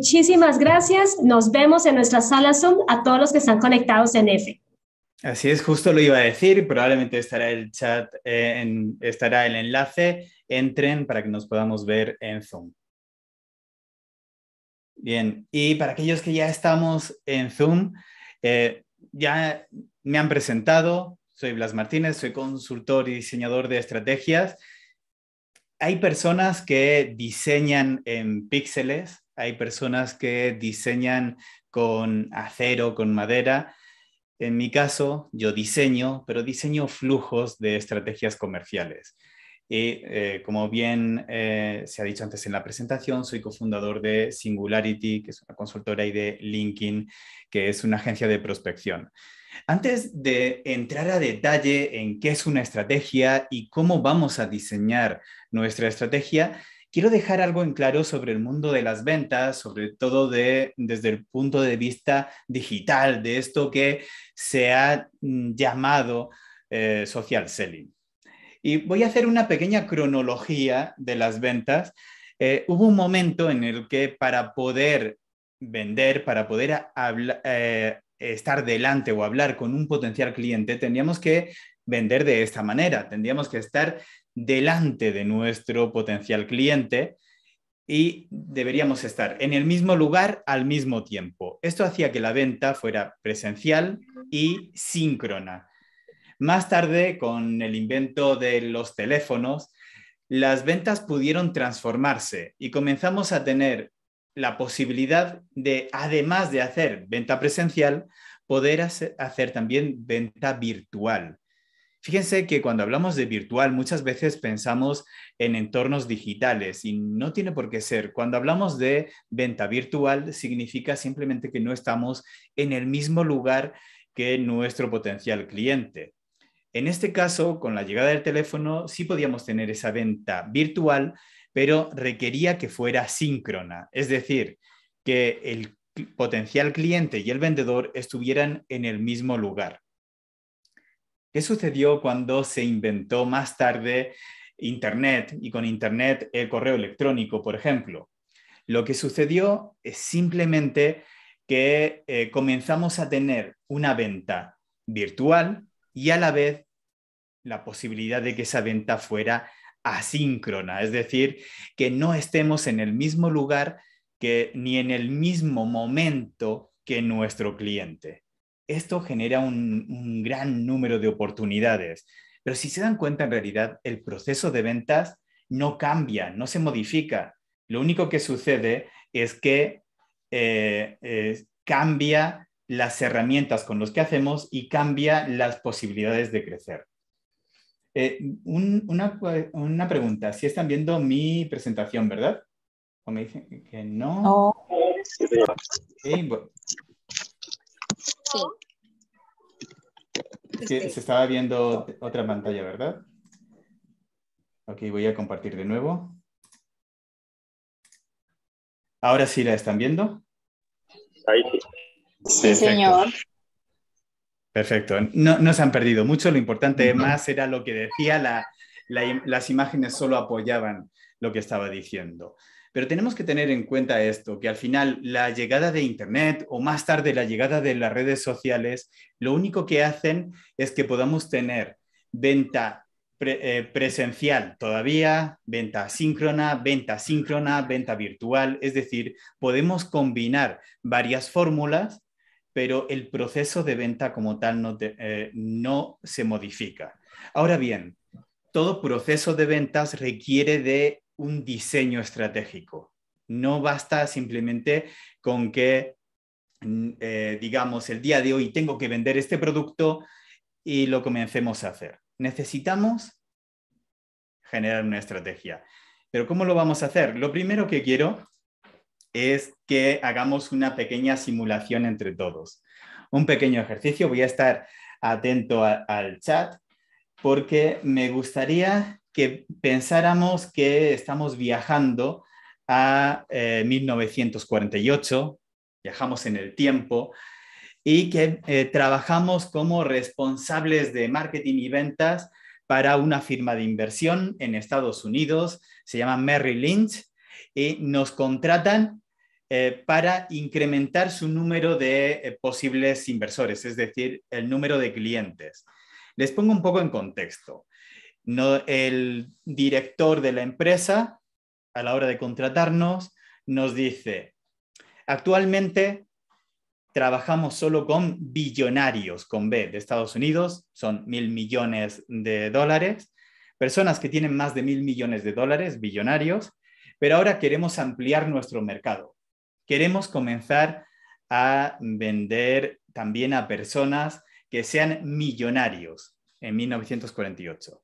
Muchísimas gracias. Nos vemos en nuestra sala Zoom a todos los que están conectados en F. Así es, justo lo iba a decir. Probablemente estará el chat, estará el enlace. Entren para que nos podamos ver en Zoom. Bien, y para aquellos que ya estamos en Zoom, ya me han presentado. Soy Blas Martínez, soy consultor y diseñador de estrategias. Hay personas que diseñan en píxeles, hay personas que diseñan con acero, con madera. En mi caso, yo diseño, pero diseño flujos de estrategias comerciales. Y como bien se ha dicho antes en la presentación, soy cofundador de Singularity, que es una consultora, y de LinkedIn, que es una agencia de prospección. Antes de entrar a detalle en qué es una estrategia y cómo vamos a diseñar nuestra estrategia, quiero dejar algo en claro sobre el mundo de las ventas, sobre todo desde el punto de vista digital, de esto que se ha llamado social selling. Y voy a hacer una pequeña cronología de las ventas. Hubo un momento en el que para poder vender, para poder estar delante o hablar con un potencial cliente, tendríamos que vender de esta manera, tendríamos que estar delante de nuestro potencial cliente y deberíamos estar en el mismo lugar al mismo tiempo. Esto hacía que la venta fuera presencial y síncrona. Más tarde, con el invento de los teléfonos, las ventas pudieron transformarse y comenzamos a tener la posibilidad de, además de hacer venta presencial, poder hacer también venta virtual. Fíjense que cuando hablamos de virtual muchas veces pensamos en entornos digitales y no tiene por qué ser. Cuando hablamos de venta virtual significa simplemente que no estamos en el mismo lugar que nuestro potencial cliente. En este caso, con la llegada del teléfono, sí podíamos tener esa venta virtual, pero requería que fuera síncrona, es decir, que el potencial cliente y el vendedor estuvieran en el mismo lugar. ¿Qué sucedió cuando se inventó más tarde Internet y con Internet el correo electrónico, por ejemplo? Lo que sucedió es simplemente que comenzamos a tener una venta virtual y a la vez la posibilidad de que esa venta fuera asíncrona, es decir, que no estemos en el mismo lugar ni en el mismo momento que nuestro cliente. Esto genera un gran número de oportunidades, pero si se dan cuenta, en realidad el proceso de ventas no cambia, no se modifica. Lo único que sucede es que cambia las herramientas con las que hacemos y cambia las posibilidades de crecer. Una pregunta, si están viendo mi presentación, ¿verdad? ¿O me dicen que no? No. Sí, sí, se estaba viendo otra pantalla, ¿verdad? Ok, voy a compartir de nuevo. ¿Ahora sí la están viendo? Ahí sí. Sí, señor. Perfecto. No se han perdido mucho. Lo importante más era lo que decía. Las imágenes solo apoyaban lo que estaba diciendo. Pero tenemos que tener en cuenta esto, que al final la llegada de Internet o más tarde la llegada de las redes sociales, lo único que hacen es que podamos tener venta presencial todavía, venta síncrona, venta virtual. Es decir, podemos combinar varias fórmulas, pero el proceso de venta como tal no se modifica. Ahora bien, todo proceso de ventas requiere de un diseño estratégico. No basta simplemente con que, digamos, el día de hoy tengo que vender este producto y lo comencemos a hacer. Necesitamos generar una estrategia. Pero ¿cómo lo vamos a hacer? Lo primero que quiero es que hagamos una pequeña simulación entre todos. Un pequeño ejercicio. Voy a estar atento al chat porque me gustaría que pensáramos que estamos viajando a 1948, viajamos en el tiempo y que trabajamos como responsables de marketing y ventas para una firma de inversión en Estados Unidos, se llama Merrill Lynch, y nos contratan para incrementar su número de posibles inversores, es decir, el número de clientes. Les pongo un poco en contexto. El director de la empresa, a la hora de contratarnos, nos dice: actualmente trabajamos solo con billonarios, con B, de Estados Unidos, son 1.000 millones de dólares, personas que tienen más de 1.000 millones de dólares, billonarios, pero ahora queremos ampliar nuestro mercado. Queremos comenzar a vender también a personas que sean millonarios en 1948.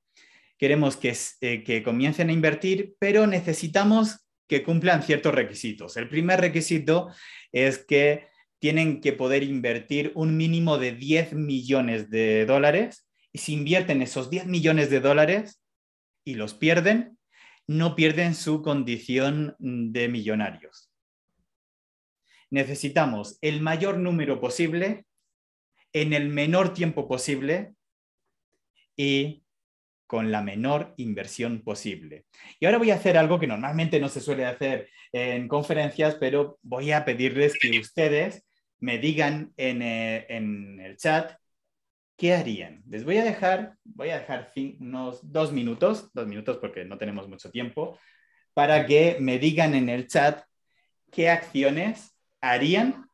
Queremos que comiencen a invertir, pero necesitamos que cumplan ciertos requisitos. El primer requisito es que tienen que poder invertir un mínimo de 10 millones de dólares, y si invierten esos 10 millones de dólares y los pierden, no pierden su condición de millonarios. Necesitamos el mayor número posible, en el menor tiempo posible y con la menor inversión posible. Y ahora voy a hacer algo que normalmente no se suele hacer en conferencias, pero voy a pedirles que ustedes me digan en el chat qué harían. Les voy a dejar unos 2 minutos porque no tenemos mucho tiempo, para que me digan en el chat qué acciones harían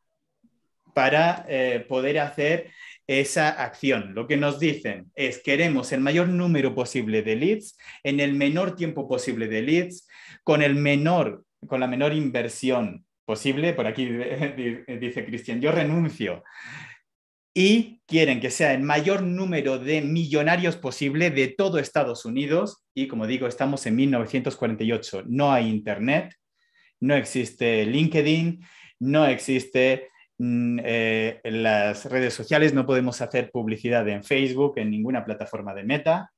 para poder hacer esa acción. Lo que nos dicen es: queremos el mayor número posible de leads, en el menor tiempo posible de leads, con la menor inversión posible. Por aquí dice Cristian: yo renuncio. Y quieren que sea el mayor número de millonarios posible de todo Estados Unidos. Y como digo, estamos en 1948. No hay internet, no existe LinkedIn, no existe en las redes sociales, no podemos hacer publicidad en Facebook, en ninguna plataforma de Meta.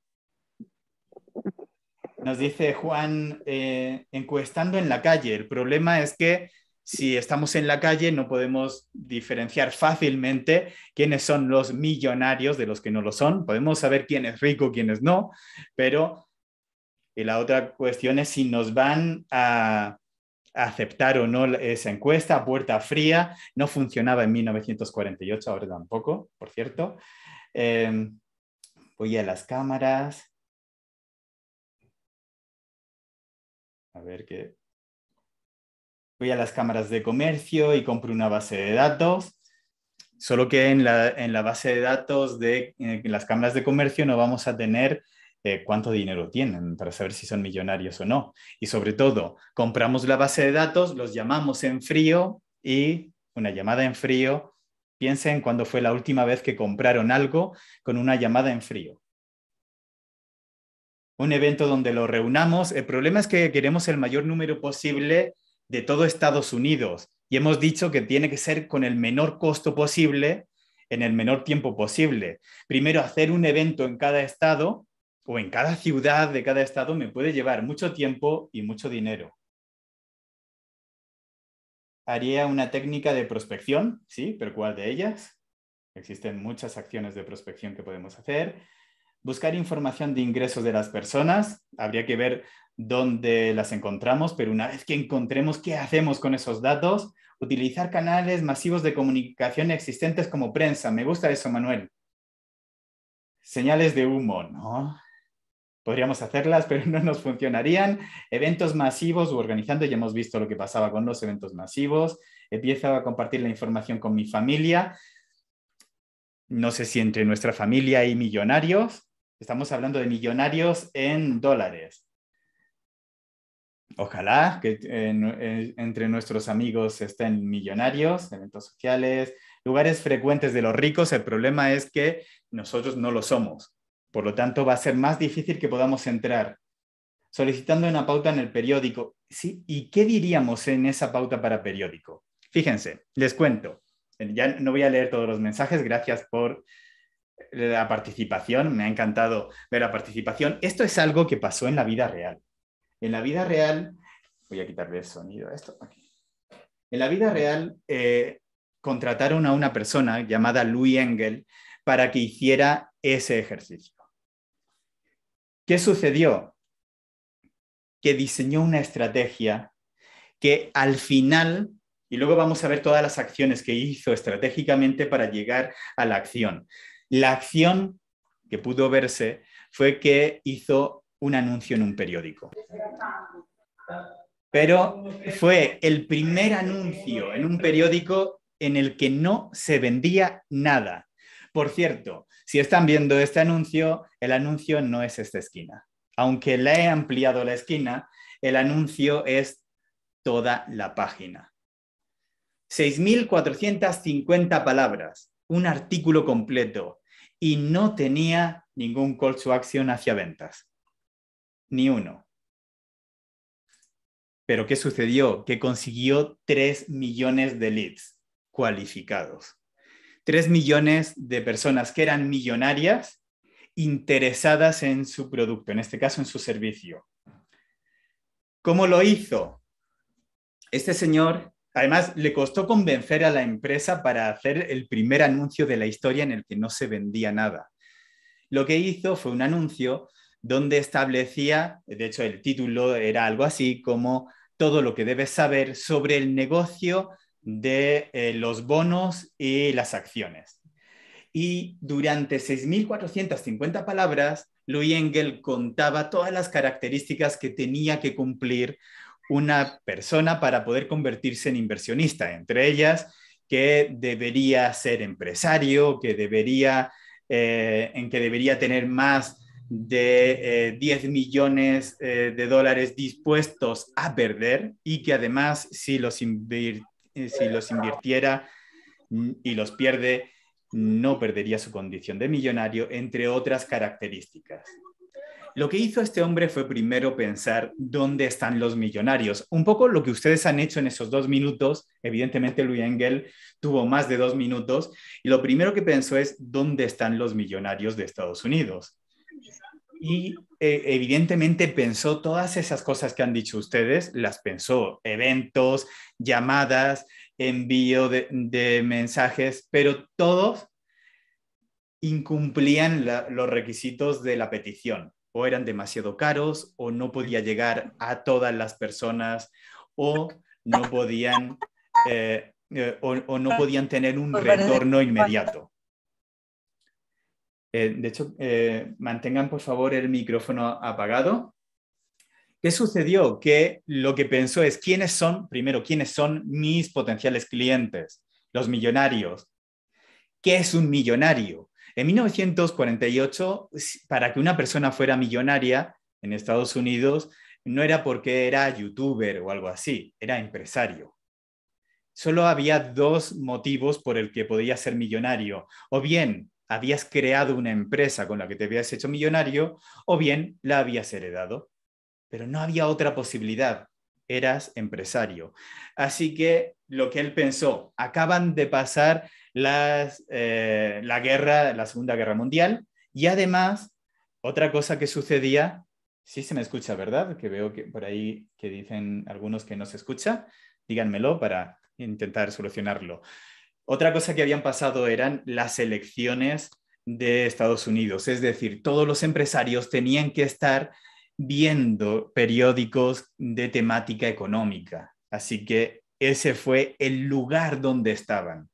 Nos dice Juan, encuestando en la calle. El problema es que si estamos en la calle no podemos diferenciar fácilmente quiénes son los millonarios de los que no lo son. Podemos saber quién es rico, quién es no, pero la otra cuestión es si nos van a aceptar o no esa encuesta a puerta fría. No funcionaba en 1948, ahora tampoco, por cierto. Voy a las cámaras. A ver qué. Voy a las cámaras de comercio y compro una base de datos. Solo que en la base de datos de las cámaras de comercio no vamos a tener cuánto dinero tienen para saber si son millonarios o no. Y sobre todo, compramos la base de datos, los llamamos en frío, y una llamada en frío, piensen cuándo fue la última vez que compraron algo con una llamada en frío. Un evento donde lo reunamos. El problema es que queremos el mayor número posible de todo Estados Unidos y hemos dicho que tiene que ser con el menor costo posible en el menor tiempo posible. Primero, hacer un evento en cada estado o en cada ciudad de cada estado me puede llevar mucho tiempo y mucho dinero. Haría una técnica de prospección, sí, pero ¿cuál de ellas? Existen muchas acciones de prospección que podemos hacer. Buscar información de ingresos de las personas. Habría que ver dónde las encontramos, pero una vez que encontremos, ¿qué hacemos con esos datos? Utilizar canales masivos de comunicación existentes como prensa. Me gusta eso, Manuel. Señales de humo, ¿no? Podríamos hacerlas, pero no nos funcionarían. Eventos masivos o organizando, ya hemos visto lo que pasaba con los eventos masivos. Empiezo a compartir la información con mi familia. No sé si entre nuestra familia hay millonarios. Estamos hablando de millonarios en dólares. Ojalá que entre nuestros amigos estén millonarios, eventos sociales, lugares frecuentes de los ricos. El problema es que nosotros no lo somos. Por lo tanto, va a ser más difícil que podamos entrar. Solicitando una pauta en el periódico. ¿Sí? ¿Y qué diríamos en esa pauta para periódico? Fíjense, les cuento. Ya no voy a leer todos los mensajes. Gracias por la participación. Me ha encantado ver la participación. Esto es algo que pasó en la vida real. En la vida real, voy a quitarle el sonido a esto. Aquí. En la vida real, contrataron a una persona llamada Louis Engel para que hiciera ese ejercicio. ¿Qué sucedió? Que diseñó una estrategia que al final Y luego vamos a ver todas las acciones que hizo estratégicamente para llegar a la acción. La acción que pudo verse fue que hizo un anuncio en un periódico. Pero fue el primer anuncio en un periódico en el que no se vendía nada. Por cierto, si están viendo este anuncio, el anuncio no es esta esquina. Aunque le he ampliado la esquina, el anuncio es toda la página. 6.450 palabras, un artículo completo, y no tenía ningún call to action hacia ventas. Ni uno. Pero ¿qué sucedió? Que consiguió 3 millones de leads cualificados. 3 millones de personas que eran millonarias interesadas en su producto, en este caso en su servicio. ¿Cómo lo hizo? Este señor, además, le costó convencer a la empresa para hacer el primer anuncio de la historia en el que no se vendía nada. Lo que hizo fue un anuncio donde establecía, de hecho el título era algo así como todo lo que debes saber sobre el negocio de los bonos y las acciones. Y durante 6.450 palabras, Louis Engel contaba todas las características que tenía que cumplir una persona para poder convertirse en inversionista, entre ellas que debería ser empresario, que debería tener más de 10 millones de dólares dispuestos a perder y que además si los invirtiera y los pierde, no perdería su condición de millonario, entre otras características. Lo que hizo este hombre fue primero pensar dónde están los millonarios. Un poco lo que ustedes han hecho en esos 2 minutos. Evidentemente, Louis Engel tuvo más de 2 minutos. Y lo primero que pensó es dónde están los millonarios de Estados Unidos. Y evidentemente pensó todas esas cosas que han dicho ustedes, las pensó, eventos, llamadas, envío de mensajes, pero todos incumplían los requisitos de la petición. O eran demasiado caros, o no podía llegar a todas las personas, o no podían, o no podían tener un retorno inmediato. De hecho, mantengan por favor el micrófono apagado. ¿Qué sucedió? Que lo que pensó es quiénes son mis potenciales clientes, los millonarios. ¿Qué es un millonario? En 1948, para que una persona fuera millonaria en Estados Unidos, no era porque era youtuber o algo así, era empresario. Solo había 2 motivos por el que podías ser millonario. O bien habías creado una empresa con la que te habías hecho millonario, o bien la habías heredado. Pero no había otra posibilidad. Eras empresario. Así que lo que él pensó, acaban de pasar la Segunda Guerra Mundial, y además, otra cosa que sucedía, sí se me escucha, ¿verdad? Que veo que por ahí que dicen algunos que no se escucha, díganmelo para intentar solucionarlo. Otra cosa que habían pasado eran las elecciones de Estados Unidos, es decir, todos los empresarios tenían que estar viendo periódicos de temática económica. Así que ese fue el lugar donde estaban.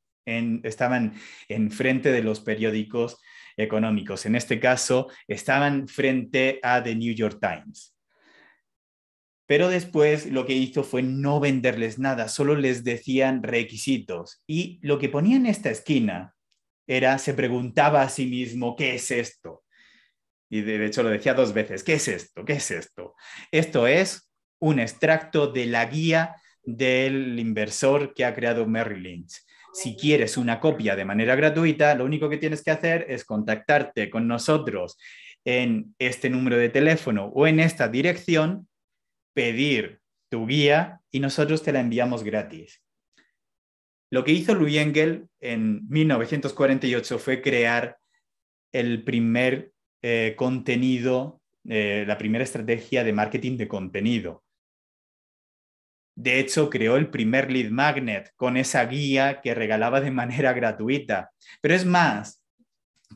Estaban enfrente de los periódicos económicos. En este caso, estaban frente a The New York Times. Pero después lo que hizo fue no venderles nada, solo les decían requisitos. Y lo que ponía en esta esquina se preguntaba a sí mismo, ¿qué es esto? Y de hecho lo decía 2 veces, ¿qué es esto? ¿Qué es esto? Esto es un extracto de la guía del inversor que ha creado Merrill Lynch. Si quieres una copia de manera gratuita, lo único que tienes que hacer es contactarte con nosotros en este número de teléfono o en esta dirección, pedir tu guía y nosotros te la enviamos gratis. Lo que hizo Louis Engel en 1948 fue crear el primer contenido, la primera estrategia de marketing de contenido. De hecho, creó el primer lead magnet con esa guía que regalaba de manera gratuita. Pero es más,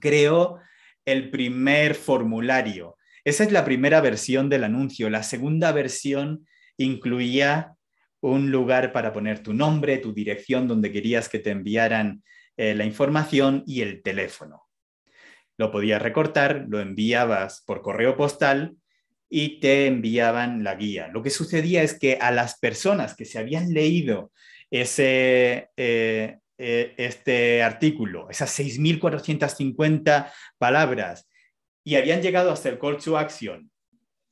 creó el primer formulario. Esa es la primera versión del anuncio. La segunda versión incluía un lugar para poner tu nombre, tu dirección donde querías que te enviaran la información y el teléfono. Lo podías recortar, lo enviabas por correo postal y te enviaban la guía. Lo que sucedía es que a las personas que se habían leído este artículo, esas 6.450 palabras, y habían llegado hasta el call to action,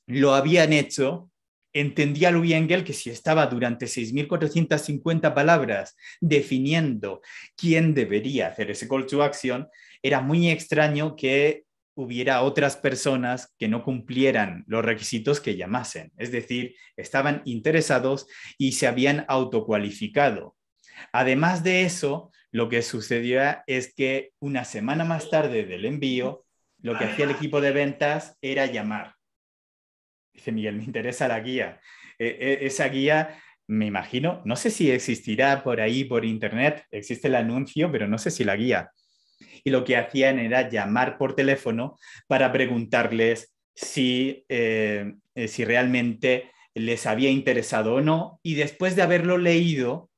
lo habían hecho, entendía Louis Engel que si estaba durante 6.450 palabras definiendo quién debería hacer ese call to action, era muy extraño que hubiera otras personas que no cumplieran los requisitos que llamasen. Es decir, estaban interesados y se habían autocualificado. Además de eso, lo que sucedió es que una semana más tarde del envío, lo que hacía el equipo de ventas era llamar. Dice Miguel, me interesa la guía. Esa guía, me imagino, no sé si existirá por ahí, por internet, existe el anuncio, pero no sé si la guía. Y lo que hacían era llamar por teléfono para preguntarles si realmente les había interesado o no, y después de haberlo leído,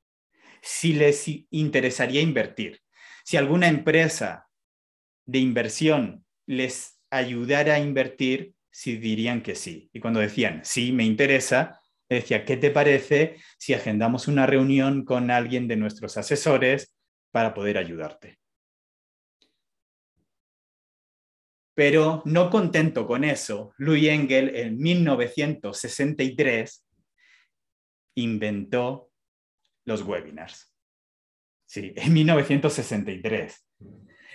si les interesaría invertir. Si alguna empresa de inversión les ayudara a invertir, si dirían que sí. Y cuando decían, sí, me interesa, decía, ¿qué te parece si agendamos una reunión con alguien de nuestros asesores para poder ayudarte? Pero no contento con eso, Louis Engel en 1963 inventó los webinars. Sí, en 1963.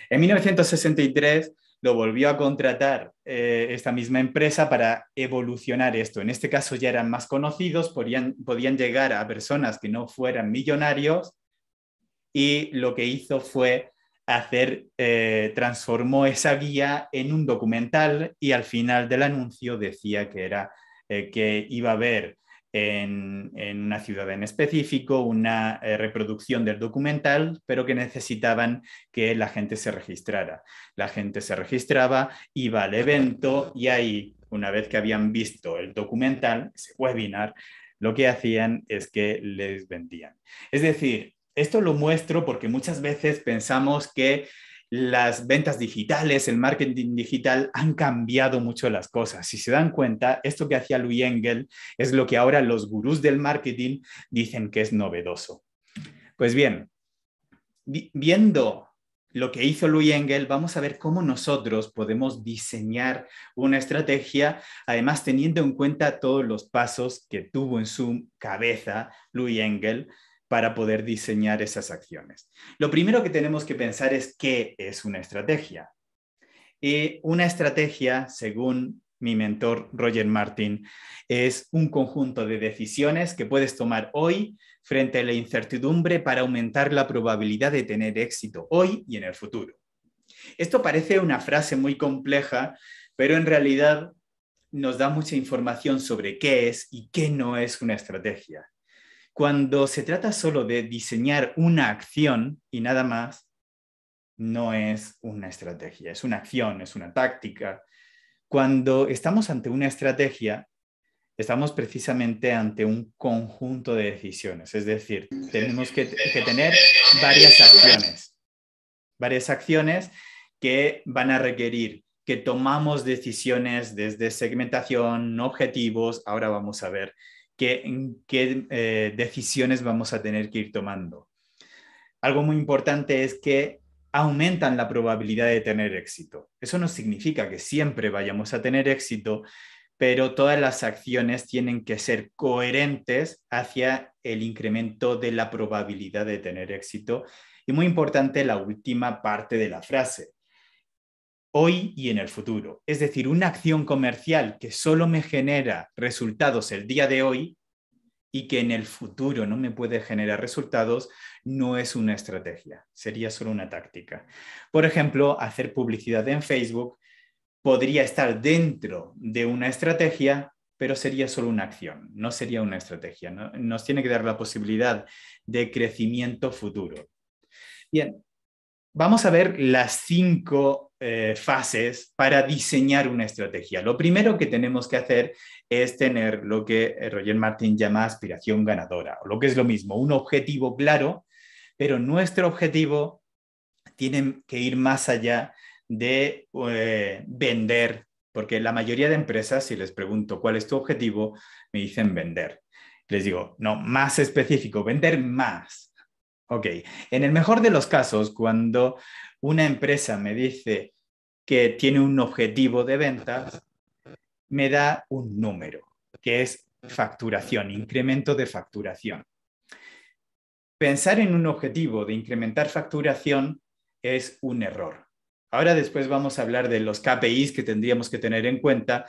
En 1963 lo volvió a contratar esta misma empresa para evolucionar esto. En este caso ya eran más conocidos, podían llegar a personas que no fueran millonarios, y lo que hizo fue transformó esa guía en un documental, y al final del anuncio decía que iba a haber en una ciudad en específico una reproducción del documental, pero que necesitaban que la gente se registrara. La gente se registraba, iba al evento, y ahí, una vez que habían visto el documental, ese webinar, lo que hacían es que les vendían. Es decir, esto lo muestro porque muchas veces pensamos que las ventas digitales, el marketing digital han cambiado mucho las cosas. Si se dan cuenta, esto que hacía Louis Engel es lo que ahora los gurús del marketing dicen que es novedoso. Pues bien, viendo lo que hizo Louis Engel, vamos a ver cómo nosotros podemos diseñar una estrategia, además teniendo en cuenta todos los pasos que tuvo en su cabeza Louis Engel para poder diseñar esas acciones. Lo primero que tenemos que pensar es qué es una estrategia. Y una estrategia, según mi mentor Roger Martin, es un conjunto de decisiones que puedes tomar hoy frente a la incertidumbre para aumentar la probabilidad de tener éxito hoy y en el futuro. Esto parece una frase muy compleja, pero en realidad nos da mucha información sobre qué es y qué no es una estrategia. Cuando se trata solo de diseñar una acción y nada más, no es una estrategia, es una acción, es una táctica. Cuando estamos ante una estrategia, estamos precisamente ante un conjunto de decisiones, es decir, tenemos que tener varias acciones que van a requerir que tomamos decisiones desde segmentación, objetivos. Ahora vamos a ver qué decisiones vamos a tener que ir tomando. Algo muy importante es que aumentan la probabilidad de tener éxito. Eso no significa que siempre vayamos a tener éxito, pero todas las acciones tienen que ser coherentes hacia el incremento de la probabilidad de tener éxito. Y muy importante la última parte de la frase: hoy y en el futuro. Es decir, una acción comercial que solo me genera resultados el día de hoy y que en el futuro no me puede generar resultados, no es una estrategia, sería solo una táctica. Por ejemplo, hacer publicidad en Facebook podría estar dentro de una estrategia, pero sería solo una acción, no sería una estrategia, ¿no? Nos tiene que dar la posibilidad de crecimiento futuro. Bien, vamos a ver las 5 fases para diseñar una estrategia. Lo primero que tenemos que hacer es tener lo que Roger Martin llama aspiración ganadora, o lo que es lo mismo, un objetivo claro, pero nuestro objetivo tiene que ir más allá de vender, porque la mayoría de empresas, si les pregunto cuál es tu objetivo, me dicen vender. Les digo, no, más específico, vender más. Ok, en el mejor de los casos, cuando una empresa me dice que tiene un objetivo de ventas, me da un número, que es facturación, incremento de facturación. Pensar en un objetivo de incrementar facturación es un error. Ahora después vamos a hablar de los KPIs que tendríamos que tener en cuenta,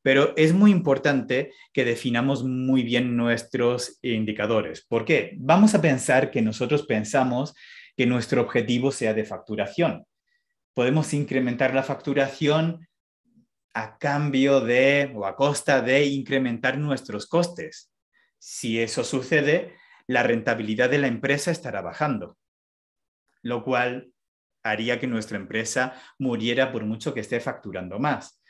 pero es muy importante que definamos muy bien nuestros indicadores. ¿Por qué? Vamos a pensar que nosotros pensamos que nuestro objetivo sea de facturación. Podemos incrementar la facturación a cambio de o a costa de incrementar nuestros costes. Si eso sucede, la rentabilidad de la empresa estará bajando, lo cual haría que nuestra empresa muriera por mucho que esté facturando más.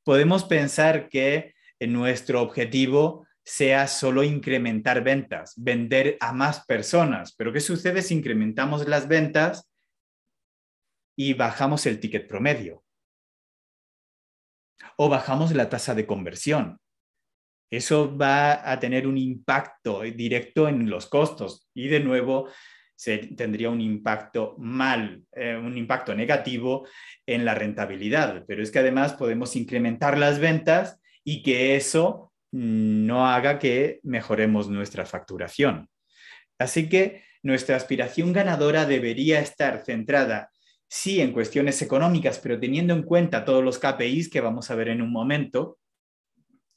Podemos pensar que nuestro objetivo sea solo incrementar ventas, vender a más personas, pero ¿qué sucede si incrementamos las ventas y bajamos el ticket promedio? O bajamos la tasa de conversión. Eso va a tener un impacto directo en los costos y de nuevo tendría un impacto un impacto negativo en la rentabilidad. Pero es que además podemos incrementar las ventas y que eso no haga que mejoremos nuestra facturación. Así que nuestra aspiración ganadora debería estar centrada, sí, en cuestiones económicas, pero teniendo en cuenta todos los KPIs que vamos a ver en un momento.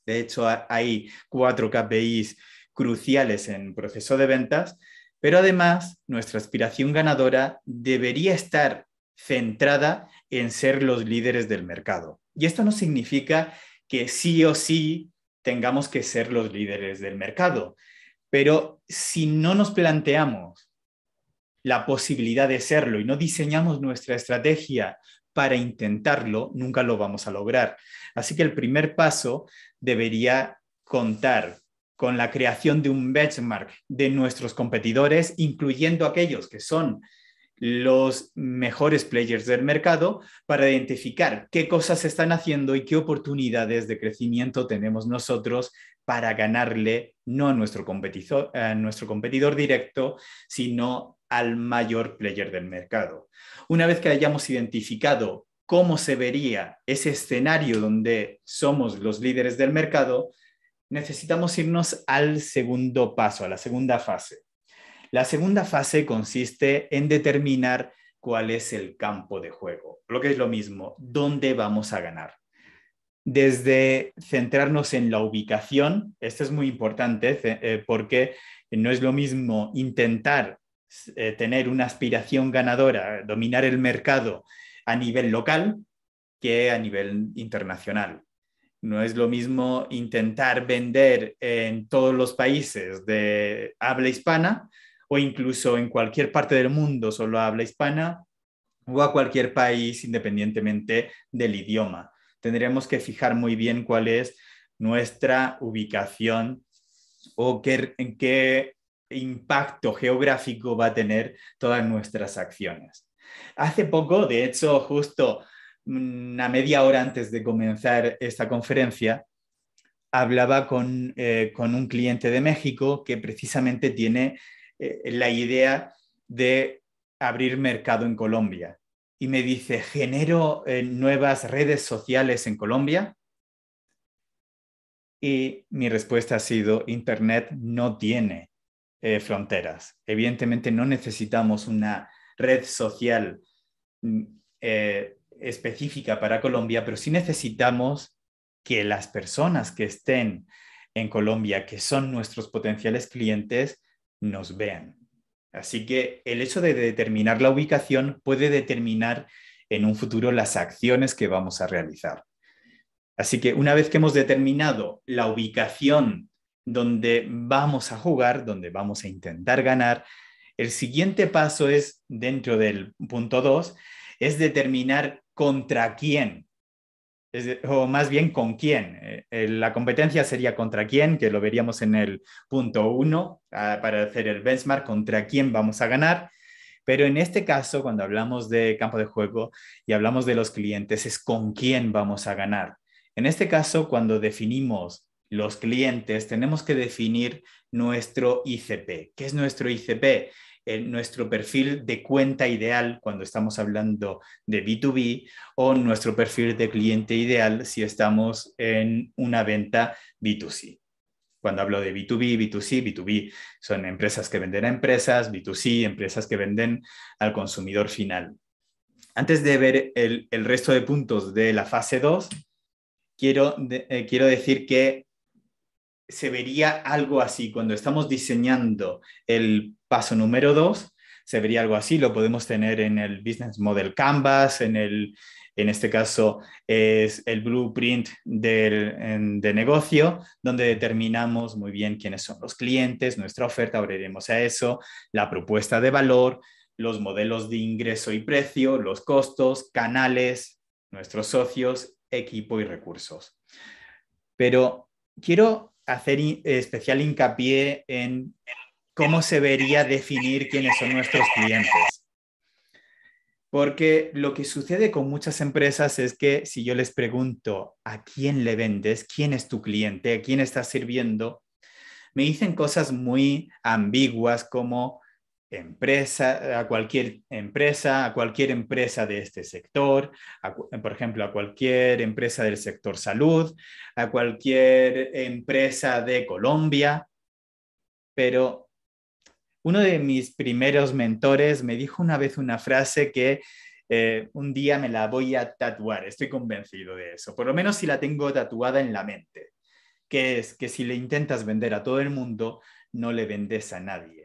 De hecho, hay 4 KPIs cruciales en proceso de ventas, pero además nuestra aspiración ganadora debería estar centrada en ser los líderes del mercado. Y esto no significa que sí o sí tengamos que ser los líderes del mercado, pero si no nos planteamos la posibilidad de serlo y no diseñamos nuestra estrategia para intentarlo, nunca lo vamos a lograr. Así que el primer paso debería contar con la creación de un benchmark de nuestros competidores, incluyendo aquellos que son los mejores players del mercado, para identificar qué cosas están haciendo y qué oportunidades de crecimiento tenemos nosotros para ganarle no a nuestro competidor directo, sino al mayor player del mercado. Una vez que hayamos identificado cómo se vería ese escenario donde somos los líderes del mercado, necesitamos irnos al segundo paso, a la segunda fase. La segunda fase consiste en determinar cuál es el campo de juego, lo que es lo mismo, dónde vamos a ganar. Desde centrarnos en la ubicación, esto es muy importante porque no es lo mismo intentar tener una aspiración ganadora, dominar el mercado a nivel local que a nivel internacional. No es lo mismo intentar vender en todos los países de habla hispana o incluso en cualquier parte del mundo solo habla hispana o a cualquier país independientemente del idioma. Tendremos que fijar muy bien cuál es nuestra ubicación o qué impacto geográfico va a tener todas nuestras acciones. Hace poco, de hecho, justo una media hora antes de comenzar esta conferencia, hablaba con un cliente de México que precisamente tiene la idea de abrir mercado en Colombia. Y me dice, ¿genero nuevas redes sociales en Colombia? Y mi respuesta ha sido, Internet no tiene fronteras. Evidentemente no necesitamos una red social específica para Colombia, pero sí necesitamos que las personas que estén en Colombia, que son nuestros potenciales clientes, nos vean. Así que el hecho de determinar la ubicación puede determinar en un futuro las acciones que vamos a realizar. Así que una vez que hemos determinado la ubicación donde vamos a jugar, donde vamos a intentar ganar, El siguiente paso es, dentro del punto 2, es determinar contra quién, o más bien con quién. La competencia sería contra quién, que lo veríamos en el punto 1, para hacer el benchmark, contra quién vamos a ganar. Pero en este caso, cuando hablamos de campo de juego y hablamos de los clientes, es con quién vamos a ganar. En este caso, cuando definimos los clientes, tenemos que definir nuestro ICP. ¿Qué es nuestro ICP? Nuestro perfil de cuenta ideal cuando estamos hablando de B2B, o nuestro perfil de cliente ideal si estamos en una venta B2C. Cuando hablo de B2B, B2C, B2B son empresas que venden a empresas, B2C, empresas que venden al consumidor final. Antes de ver el resto de puntos de la fase 2, quiero decir que se vería algo así. Cuando estamos diseñando el paso número 2, se vería algo así. Lo podemos tener en el Business Model Canvas, en este caso es el blueprint de negocio, donde determinamos muy bien quiénes son los clientes, nuestra oferta, ahora iremos a eso, la propuesta de valor, los modelos de ingreso y precio, los costos, canales, nuestros socios, equipo y recursos. Pero quiero hacer especial hincapié en cómo se vería definir quiénes son nuestros clientes. Porque lo que sucede con muchas empresas es que si yo les pregunto a quién le vendes, quién es tu cliente, a quién estás sirviendo, me dicen cosas muy ambiguas como a cualquier empresa de este sector, por ejemplo, a cualquier empresa del sector salud, a cualquier empresa de Colombia. Pero uno de mis primeros mentores me dijo una vez una frase que un día me la voy a tatuar, estoy convencido de eso, por lo menos si la tengo tatuada en la mente, que es que si le intentas vender a todo el mundo, no le vendes a nadie.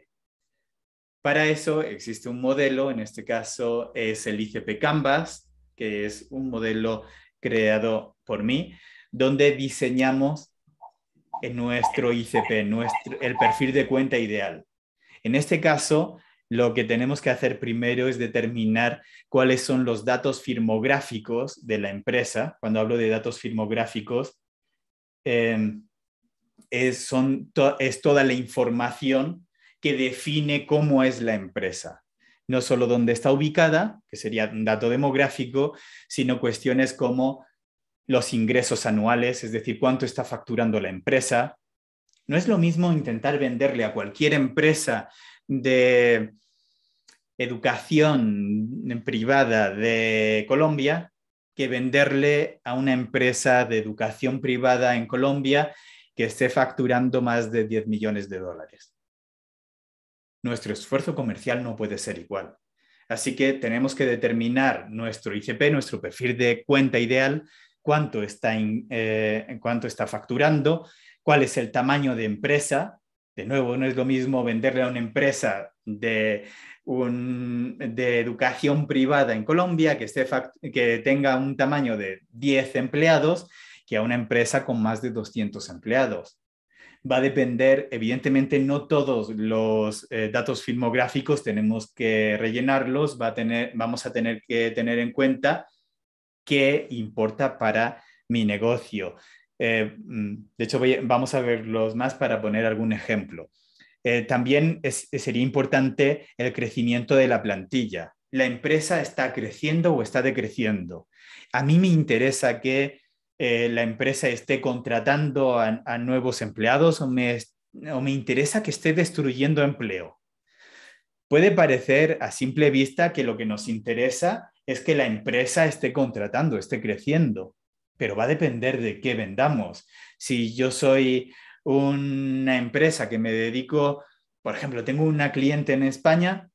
Para eso existe un modelo, en este caso es el ICP Canvas, que es un modelo creado por mí, donde diseñamos nuestro ICP, el perfil de cuenta ideal. En este caso, lo que tenemos que hacer primero es determinar cuáles son los datos firmográficos de la empresa. Cuando hablo de datos firmográficos, es toda la información que define cómo es la empresa. No solo dónde está ubicada, que sería un dato demográfico, sino cuestiones como los ingresos anuales, es decir, cuánto está facturando la empresa. No es lo mismo intentar venderle a cualquier empresa de educación privada de Colombia que venderle a una empresa de educación privada en Colombia que esté facturando más de 10 millones de dólares. Nuestro esfuerzo comercial no puede ser igual. Así que tenemos que determinar nuestro ICP, nuestro perfil de cuenta ideal, cuánto está facturando, cuál es el tamaño de empresa. De nuevo, no es lo mismo venderle a una empresa de educación privada en Colombia que tenga un tamaño de 10 empleados que a una empresa con más de 200 empleados. Va a depender, evidentemente no todos los datos filmográficos tenemos que rellenarlos, vamos a tener que tener en cuenta qué importa para mi negocio. De hecho, vamos a verlos más para poner algún ejemplo. También sería importante el crecimiento de la plantilla. ¿La empresa está creciendo o está decreciendo? A mí me interesa que la empresa esté contratando a nuevos empleados o me interesa que esté destruyendo empleo. Puede parecer a simple vista que lo que nos interesa es que la empresa esté contratando, esté creciendo, pero va a depender de qué vendamos. Si yo soy una empresa que me dedico, por ejemplo, tengo una cliente en España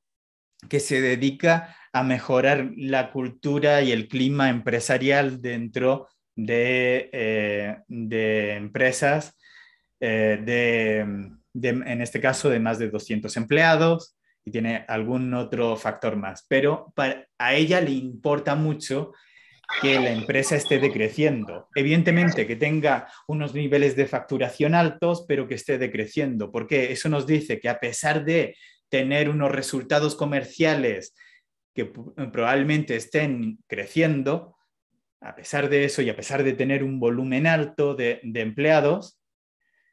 que se dedica a mejorar la cultura y el clima empresarial dentro de empresas, en este caso de más de 200 empleados, y tiene algún otro factor más. Pero a ella le importa mucho que la empresa esté decreciendo. Evidentemente que tenga unos niveles de facturación altos, pero que esté decreciendo, porque eso nos dice que a pesar de tener unos resultados comerciales que probablemente estén creciendo. A pesar de eso y a pesar de tener un volumen alto de empleados,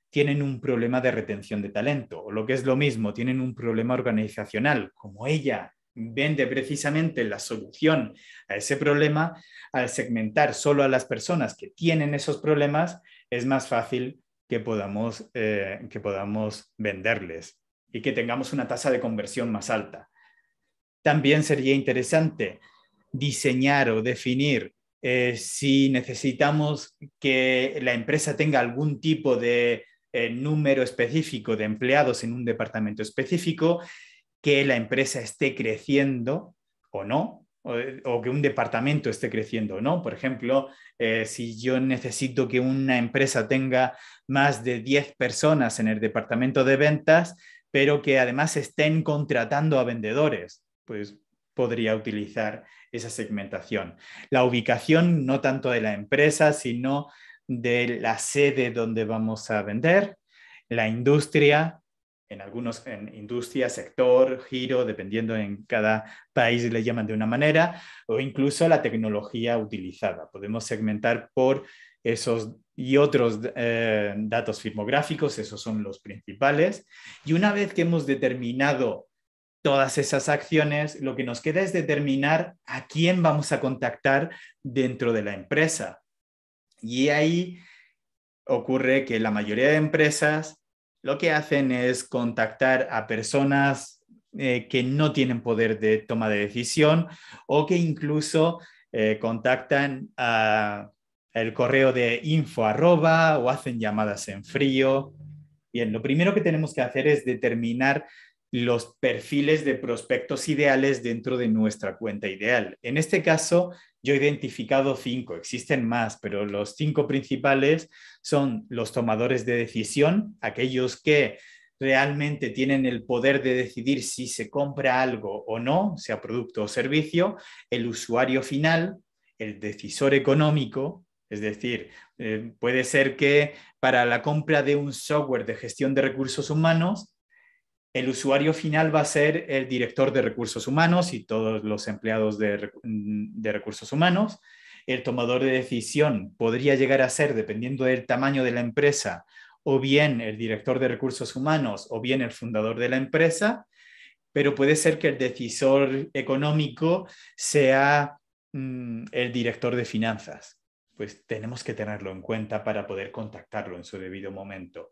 tienen un problema de retención de talento, o lo que es lo mismo, tienen un problema organizacional. Como ella vende precisamente la solución a ese problema, al segmentar solo a las personas que tienen esos problemas, es más fácil que podamos venderles y que tengamos una tasa de conversión más alta. También sería interesante diseñar o definir si necesitamos que la empresa tenga algún tipo de número específico de empleados en un departamento específico, que la empresa esté creciendo o no, o que un departamento esté creciendo o no. Por ejemplo, si yo necesito que una empresa tenga más de 10 personas en el departamento de ventas, pero que además estén contratando a vendedores, pues podría utilizar esa segmentación. La ubicación no tanto de la empresa, sino de la sede donde vamos a vender, la industria, en industria, sector, giro, dependiendo en cada país le llaman de una manera, o incluso la tecnología utilizada. Podemos segmentar por esos y otros datos firmográficos, esos son los principales. Y una vez que hemos determinado todas esas acciones, lo que nos queda es determinar a quién vamos a contactar dentro de la empresa. Y ahí ocurre que la mayoría de empresas lo que hacen es contactar a personas que no tienen poder de toma de decisión, o que incluso contactan el correo de info @ o hacen llamadas en frío. Bien, lo primero que tenemos que hacer es determinar los perfiles de prospectos ideales dentro de nuestra cuenta ideal. En este caso, yo he identificado 5, existen más, pero los 5 principales son los tomadores de decisión, aquellos que realmente tienen el poder de decidir si se compra algo o no, sea producto o servicio, el usuario final, el decisor económico, es decir, puede ser que para la compra de un software de gestión de recursos humanos, el usuario final va a ser el director de recursos humanos y todos los empleados de recursos humanos. El tomador de decisión podría llegar a ser, dependiendo del tamaño de la empresa, o bien el director de recursos humanos o bien el fundador de la empresa, pero puede ser que el decisor económico sea el director de finanzas. Pues tenemos que tenerlo en cuenta para poder contactarlo en su debido momento.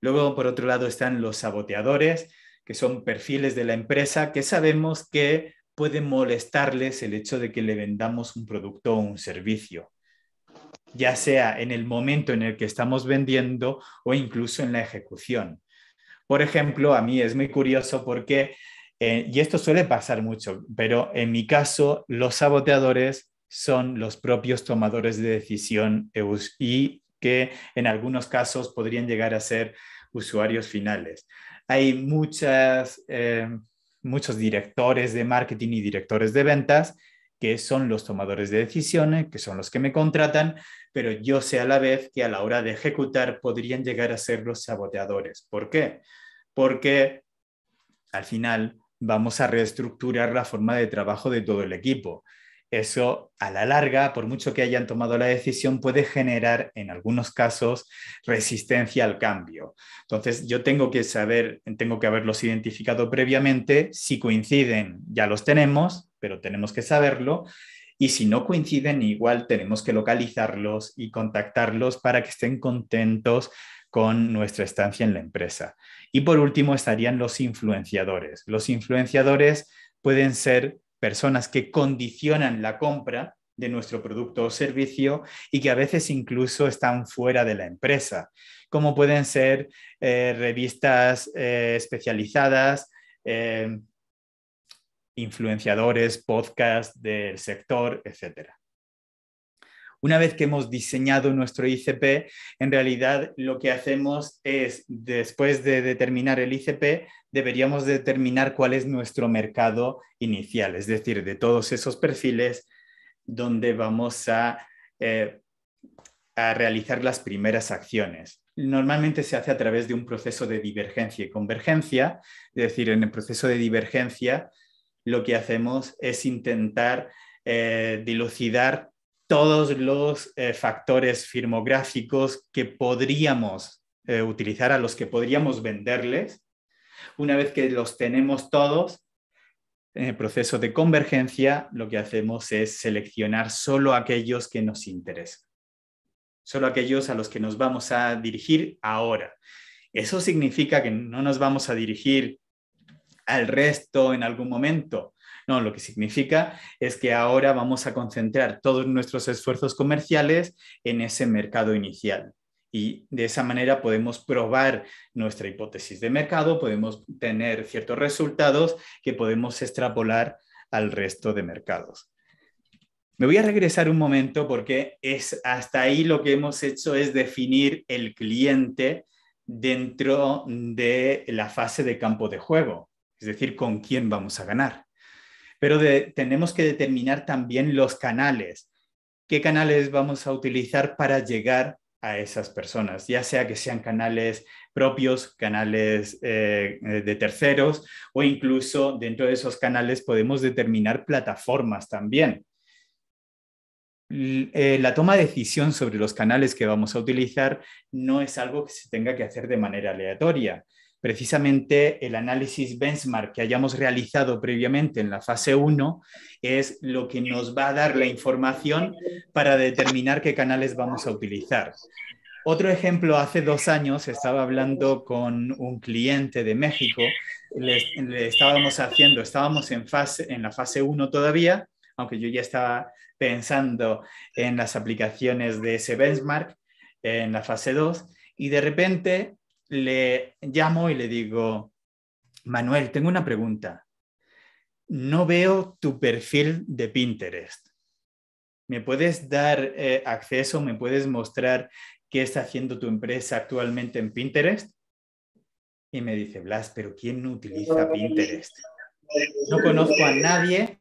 Luego, por otro lado, están los saboteadores, que son perfiles de la empresa que sabemos que puede molestarles el hecho de que le vendamos un producto o un servicio, ya sea en el momento en el que estamos vendiendo o incluso en la ejecución. Por ejemplo, a mí es muy curioso porque, y esto suele pasar mucho, pero en mi caso, los saboteadores son los propios tomadores de decisión y que en algunos casos podrían llegar a ser usuarios finales. Hay muchos directores de marketing y directores de ventas que son los tomadores de decisiones, que son los que me contratan, pero yo sé a la vez que a la hora de ejecutar podrían llegar a ser los saboteadores. ¿Por qué? Porque al final vamos a reestructurar la forma de trabajo de todo el equipo. Eso, a la larga, por mucho que hayan tomado la decisión, puede generar, en algunos casos, resistencia al cambio. Entonces, yo tengo que haberlos identificado previamente. Si coinciden, ya los tenemos, pero tenemos que saberlo. Y si no coinciden, igual tenemos que localizarlos y contactarlos para que estén contentos con nuestra estancia en la empresa. Y por último estarían los influenciadores. Los influenciadores pueden ser personas que condicionan la compra de nuestro producto o servicio y que a veces incluso están fuera de la empresa, como pueden ser revistas especializadas, influenciadores, podcasts del sector, etc. Una vez que hemos diseñado nuestro ICP, en realidad lo que hacemos es, después de determinar el ICP, deberíamos determinar cuál es nuestro mercado inicial, es decir, de todos esos perfiles donde vamos a a realizar las primeras acciones. Normalmente se hace a través de un proceso de divergencia y convergencia, es decir, en el proceso de divergencia lo que hacemos es intentar dilucidar todos los factores firmográficos que podríamos utilizar, a los que podríamos venderles. Una vez que los tenemos todos, en el proceso de convergencia lo que hacemos es seleccionar solo aquellos que nos interesan, solo aquellos a los que nos vamos a dirigir ahora. ¿Eso significa que no nos vamos a dirigir al resto en algún momento? No, lo que significa es que ahora vamos a concentrar todos nuestros esfuerzos comerciales en ese mercado inicial. Y de esa manera podemos probar nuestra hipótesis de mercado, podemos tener ciertos resultados que podemos extrapolar al resto de mercados. Me voy a regresar un momento porque hasta ahí lo que hemos hecho es definir el cliente dentro de la fase de campo de juego, es decir, con quién vamos a ganar. Pero tenemos que determinar también los canales. ¿Qué canales vamos a utilizar para llegar a esas personas? Ya sea que sean canales propios, canales de terceros, o incluso dentro de esos canales podemos determinar plataformas también. La toma de decisión sobre los canales que vamos a utilizar no es algo que se tenga que hacer de manera aleatoria. Precisamente el análisis benchmark que hayamos realizado previamente en la fase 1 es lo que nos va a dar la información para determinar qué canales vamos a utilizar. Otro ejemplo, hace 2 años estaba hablando con un cliente de México, estábamos en la fase 1 todavía, aunque yo ya estaba pensando en las aplicaciones de ese benchmark en la fase 2, y de repente le llamo y le digo: Manuel, tengo una pregunta. No veo tu perfil de Pinterest. ¿Me puedes dar acceso? ¿Me puedes mostrar qué está haciendo tu empresa actualmente en Pinterest? Y me dice: Blas, ¿pero quién no utiliza Pinterest? No conozco a nadie.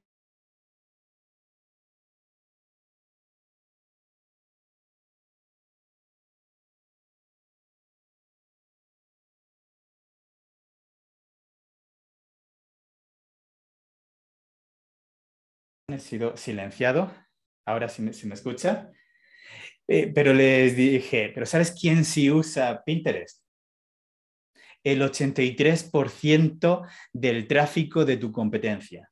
He sido silenciado. Ahora sí se me escucha. Pero les dije: ¿pero sabes quién sí usa Pinterest? El 83% del tráfico de tu competencia,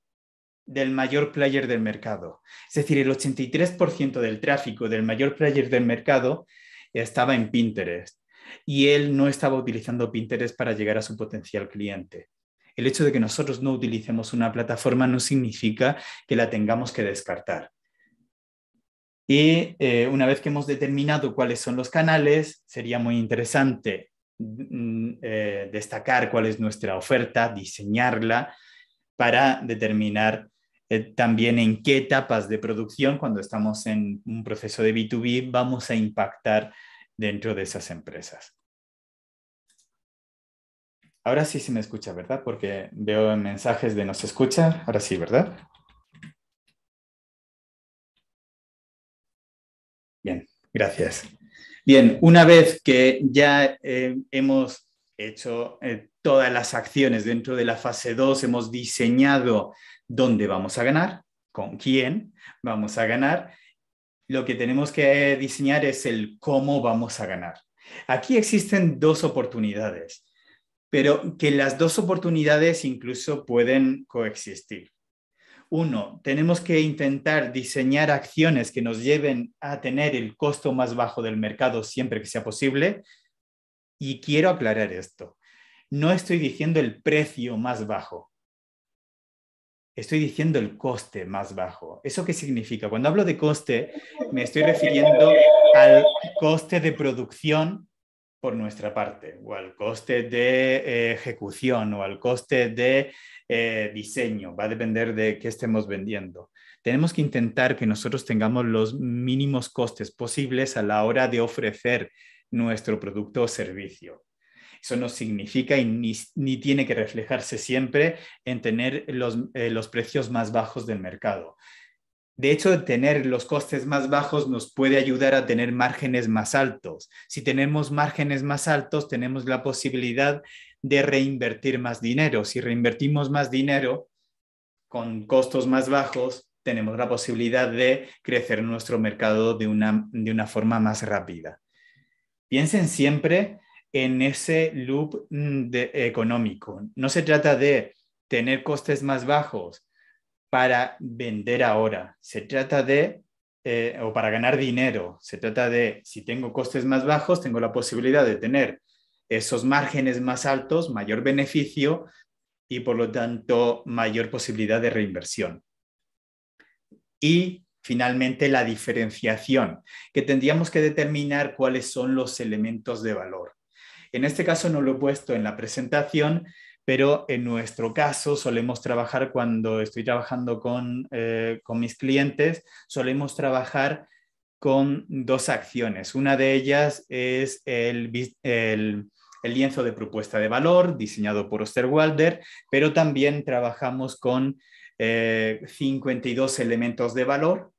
del mayor player del mercado. Es decir, el 83% del tráfico del mayor player del mercado estaba en Pinterest y él no estaba utilizando Pinterest para llegar a su potencial cliente. El hecho de que nosotros no utilicemos una plataforma no significa que la tengamos que descartar. Y una vez que hemos determinado cuáles son los canales, sería muy interesante destacar cuál es nuestra oferta, diseñarla para determinar también en qué etapas de producción, cuando estamos en un proceso de B2B, vamos a impactar dentro de esas empresas. Ahora sí se me escucha, ¿verdad? Porque veo mensajes de no se escucha. Ahora sí, ¿verdad? Bien, gracias. Bien, una vez que ya hemos hecho todas las acciones dentro de la fase 2, hemos diseñado dónde vamos a ganar, con quién vamos a ganar, lo que tenemos que diseñar es el cómo vamos a ganar. Aquí existen 2 oportunidades, pero que las 2 oportunidades incluso pueden coexistir. 1, tenemos que intentar diseñar acciones que nos lleven a tener el costo más bajo del mercado siempre que sea posible. Y quiero aclarar esto. No estoy diciendo el precio más bajo. Estoy diciendo el coste más bajo. ¿Eso qué significa? Cuando hablo de coste, me estoy refiriendo al coste de producción por nuestra parte, o al coste de ejecución, o al coste de diseño. Va a depender de qué estemos vendiendo. Tenemos que intentar que nosotros tengamos los mínimos costes posibles a la hora de ofrecer nuestro producto o servicio. Eso no significa y ni tiene que reflejarse siempre en tener los precios más bajos del mercado. De hecho, tener los costes más bajos nos puede ayudar a tener márgenes más altos. Si tenemos márgenes más altos, tenemos la posibilidad de reinvertir más dinero. Si reinvertimos más dinero con costos más bajos, tenemos la posibilidad de crecer nuestro mercado de una forma más rápida. Piensen siempre en ese loop económico. No se trata de tener costes más bajos para vender ahora. Se trata de, o para ganar dinero. Se trata de, si tengo costes más bajos, tengo la posibilidad de tener esos márgenes más altos, mayor beneficio y por lo tanto mayor posibilidad de reinversión. Y finalmente la diferenciación, que tendríamos que determinar cuáles son los elementos de valor. En este caso no lo he puesto en la presentación, pero en nuestro caso solemos trabajar cuando estoy trabajando con mis clientes, solemos trabajar con dos acciones. Una de ellas es el lienzo de propuesta de valor diseñado por Osterwalder, pero también trabajamos con 52 elementos de valor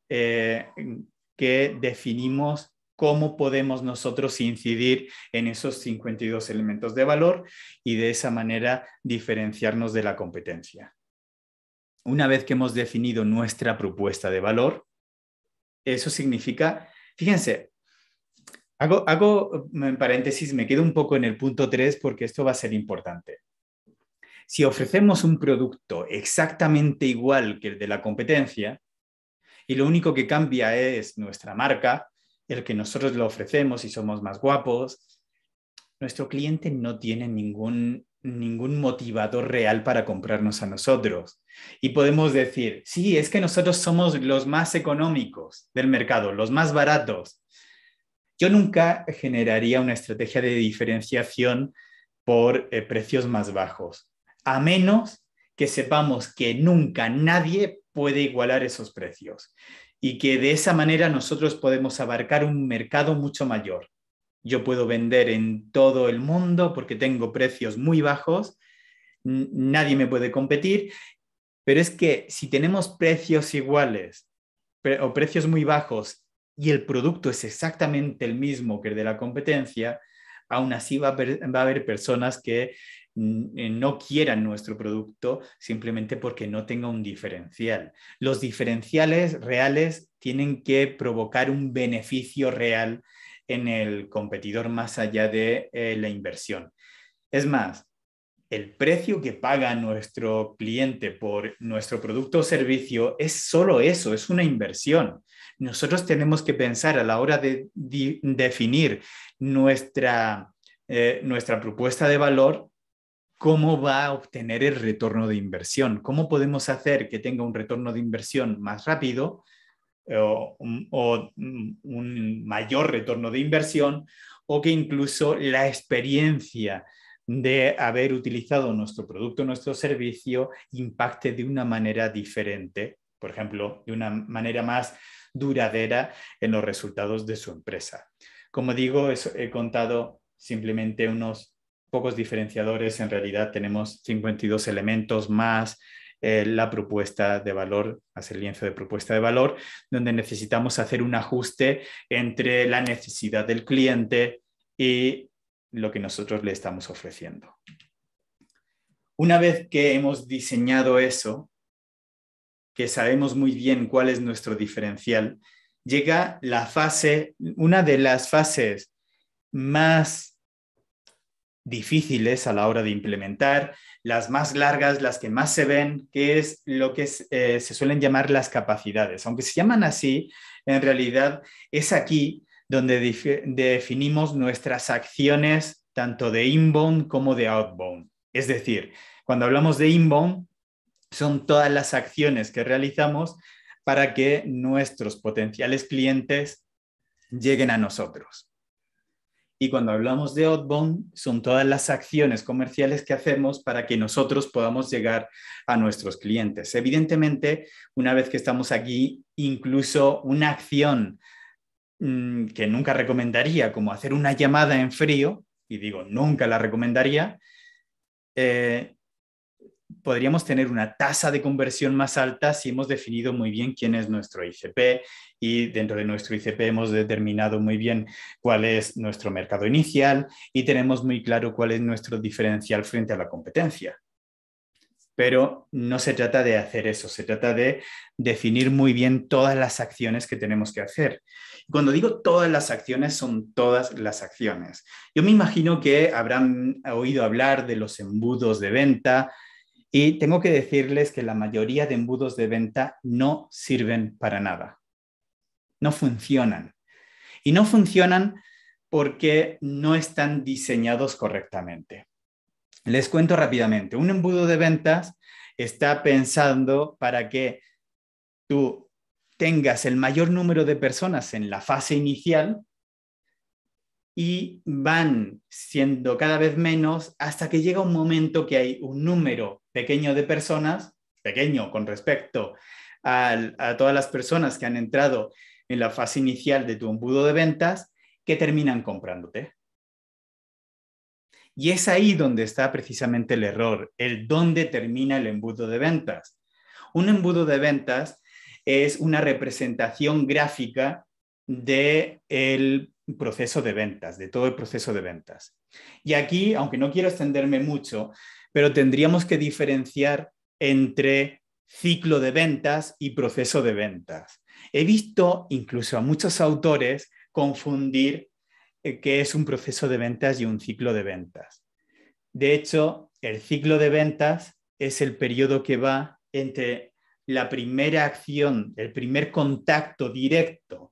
que definimos cómo podemos nosotros incidir en esos 52 elementos de valor y de esa manera diferenciarnos de la competencia. Una vez que hemos definido nuestra propuesta de valor, eso significa, fíjense, hago en paréntesis, me quedo un poco en el punto 3 porque esto va a ser importante. Si ofrecemos un producto exactamente igual que el de la competencia y lo único que cambia es nuestra marca, el que nosotros lo ofrecemos y somos más guapos, nuestro cliente no tiene ningún motivador real para comprarnos a nosotros. Y podemos decir, sí, es que nosotros somos los más económicos del mercado, los más baratos. Yo nunca generaría una estrategia de diferenciación por precios más bajos, a menos que sepamos que nunca nadie puede igualar esos precios y que de esa manera nosotros podemos abarcar un mercado mucho mayor. Yo puedo vender en todo el mundo porque tengo precios muy bajos, nadie me puede competir, pero es que si tenemos precios iguales o precios muy bajos y el producto es exactamente el mismo que el de la competencia, aún así va a haber personas que no quieran nuestro producto simplemente porque no tenga un diferencial. Los diferenciales reales tienen que provocar un beneficio real en el competidor más allá de la inversión. Es más, el precio que paga nuestro cliente por nuestro producto o servicio es solo eso, es una inversión. Nosotros tenemos que pensar a la hora de definir nuestra propuesta de valor, cómo va a obtener el retorno de inversión, cómo podemos hacer que tenga un retorno de inversión más rápido o un mayor retorno de inversión, o que incluso la experiencia de haber utilizado nuestro producto, nuestro servicio, impacte de una manera diferente, por ejemplo, de una manera más duradera en los resultados de su empresa. Como digo, he contado simplemente unos pocos diferenciadores. En realidad tenemos 52 elementos más la propuesta de valor, más el lienzo de propuesta de valor, donde necesitamos hacer un ajuste entre la necesidad del cliente y lo que nosotros le estamos ofreciendo. Una vez que hemos diseñado eso, que sabemos muy bien cuál es nuestro diferencial, llega la fase, una de las fases más difíciles a la hora de implementar, las más largas, las que más se ven, que es lo que se suelen llamar las capacidades. Aunque se llaman así, en realidad es aquí donde definimos nuestras acciones tanto de inbound como de outbound. Es decir, cuando hablamos de inbound, son todas las acciones que realizamos para que nuestros potenciales clientes lleguen a nosotros. Y cuando hablamos de outbound, son todas las acciones comerciales que hacemos para que nosotros podamos llegar a nuestros clientes. Evidentemente, una vez que estamos aquí, incluso una acción que nunca recomendaría, como hacer una llamada en frío, y digo, nunca la recomendaría, podríamos tener una tasa de conversión más alta si hemos definido muy bien quién es nuestro ICP y dentro de nuestro ICP hemos determinado muy bien cuál es nuestro mercado inicial y tenemos muy claro cuál es nuestro diferencial frente a la competencia. Pero no se trata de hacer eso, se trata de definir muy bien todas las acciones que tenemos que hacer. Cuando digo todas las acciones, son todas las acciones. Yo me imagino que habrán oído hablar de los embudos de venta y tengo que decirles que la mayoría de embudos de venta no sirven para nada. No funcionan. Y no funcionan porque no están diseñados correctamente. Les cuento rápidamente. Un embudo de ventas está pensando para que tú tengas el mayor número de personas en la fase inicial y van siendo cada vez menos hasta que llega un momento que hay un número pequeño de personas, pequeño con respecto a todas las personas que han entrado en la fase inicial de tu embudo de ventas, que terminan comprándote. Y es ahí donde está precisamente el error, el dónde termina el embudo de ventas. Un embudo de ventas es una representación gráfica del proceso de ventas, de todo el proceso de ventas. Y aquí, aunque no quiero extenderme mucho, pero tendríamos que diferenciar entre ciclo de ventas y proceso de ventas. He visto incluso a muchos autores confundir qué es un proceso de ventas y un ciclo de ventas. De hecho, el ciclo de ventas es el periodo que va entre la primera acción, el primer contacto directo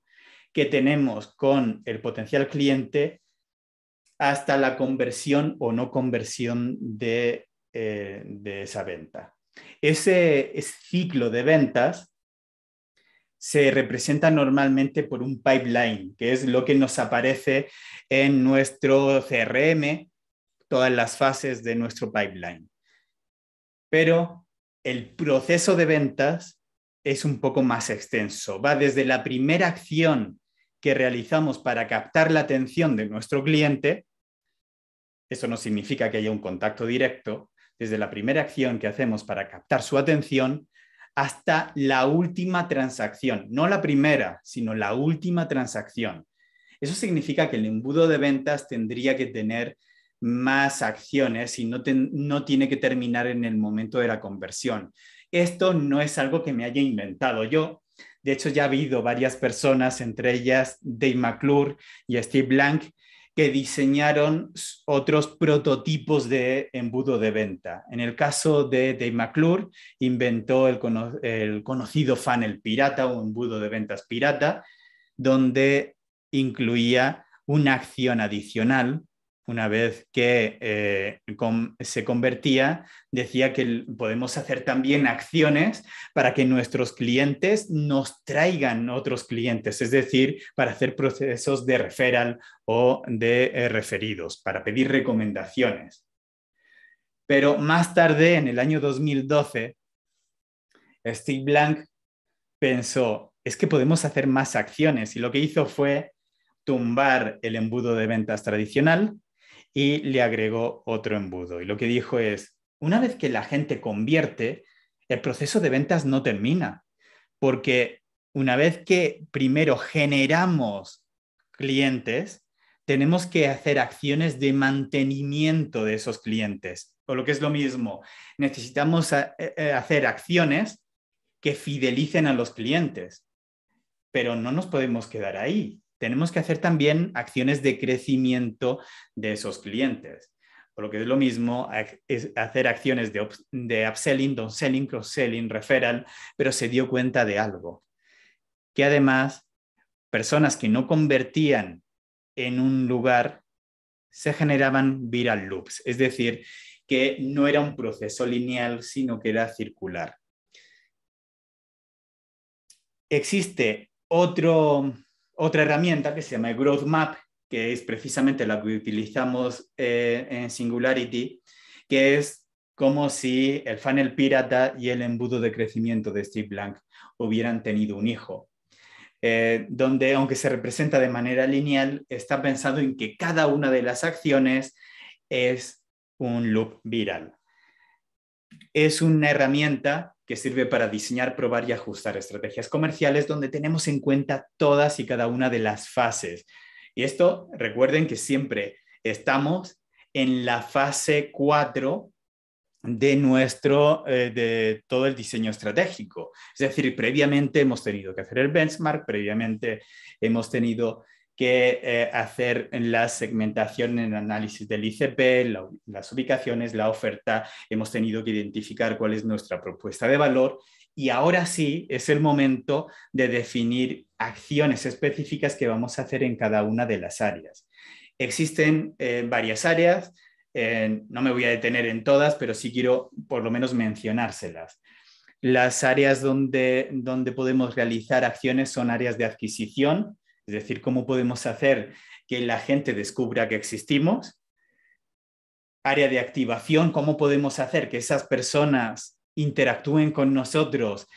que tenemos con el potencial cliente hasta la conversión o no conversión de esa venta. Ese ciclo de ventas se representa normalmente por un pipeline, que es lo que nos aparece en nuestro CRM, todas las fases de nuestro pipeline. Pero el proceso de ventas es un poco más extenso. Va desde la primera acción que realizamos para captar la atención de nuestro cliente. Eso no significa que haya un contacto directo. Desde la primera acción que hacemos para captar su atención hasta la última transacción. No la primera, sino la última transacción. Eso significa que el embudo de ventas tendría que tener más acciones y no tiene que terminar en el momento de la conversión. Esto no es algo que me haya inventado yo. De hecho, ya ha habido varias personas, entre ellas Dave McClure y Steve Blank, que diseñaron otros prototipos de embudo de venta. En el caso de Dave McClure, inventó el conocido funnel pirata o embudo de ventas pirata, donde incluía una acción adicional. Una vez que se convertía, decía que podemos hacer también acciones para que nuestros clientes nos traigan otros clientes, es decir, para hacer procesos de referral o de referidos, para pedir recomendaciones. Pero más tarde, en el año 2012, Steve Blank pensó, es que podemos hacer más acciones, y lo que hizo fue tumbar el embudo de ventas tradicional y le agregó otro embudo. Y lo que dijo es, una vez que la gente convierte, el proceso de ventas no termina, porque una vez que primero generamos clientes, tenemos que hacer acciones de mantenimiento de esos clientes. O lo que es lo mismo, necesitamos hacer acciones que fidelicen a los clientes, pero no nos podemos quedar ahí. Tenemos que hacer también acciones de crecimiento de esos clientes. Por lo que es lo mismo, es hacer acciones de upselling, downselling, cross-selling, referral, pero se dio cuenta de algo, que además personas que no convertían en un lugar se generaban viral loops, es decir, que no era un proceso lineal, sino que era circular. Existe otra herramienta que se llama Growth Map, que es precisamente la que utilizamos en Singularity, que es como si el funnel pirata y el embudo de crecimiento de Steve Blank hubieran tenido un hijo, donde aunque se representa de manera lineal, está pensado en que cada una de las acciones es un loop viral. es una herramienta que sirve para diseñar, probar y ajustar estrategias comerciales donde tenemos en cuenta todas y cada una de las fases. Y esto, recuerden que siempre estamos en la fase 4 de todo el diseño estratégico. Es decir, previamente hemos tenido que hacer el benchmark, previamente hemos tenido que hacer la segmentación en análisis del ICP, las ubicaciones, la oferta, hemos tenido que identificar cuál es nuestra propuesta de valor y ahora sí es el momento de definir acciones específicas que vamos a hacer en cada una de las áreas. Existen varias áreas, no me voy a detener en todas, pero sí quiero por lo menos mencionárselas. Las áreas donde podemos realizar acciones son áreas de adquisición, es decir, cómo podemos hacer que la gente descubra que existimos. Área de activación, cómo podemos hacer que esas personas interactúen con nosotros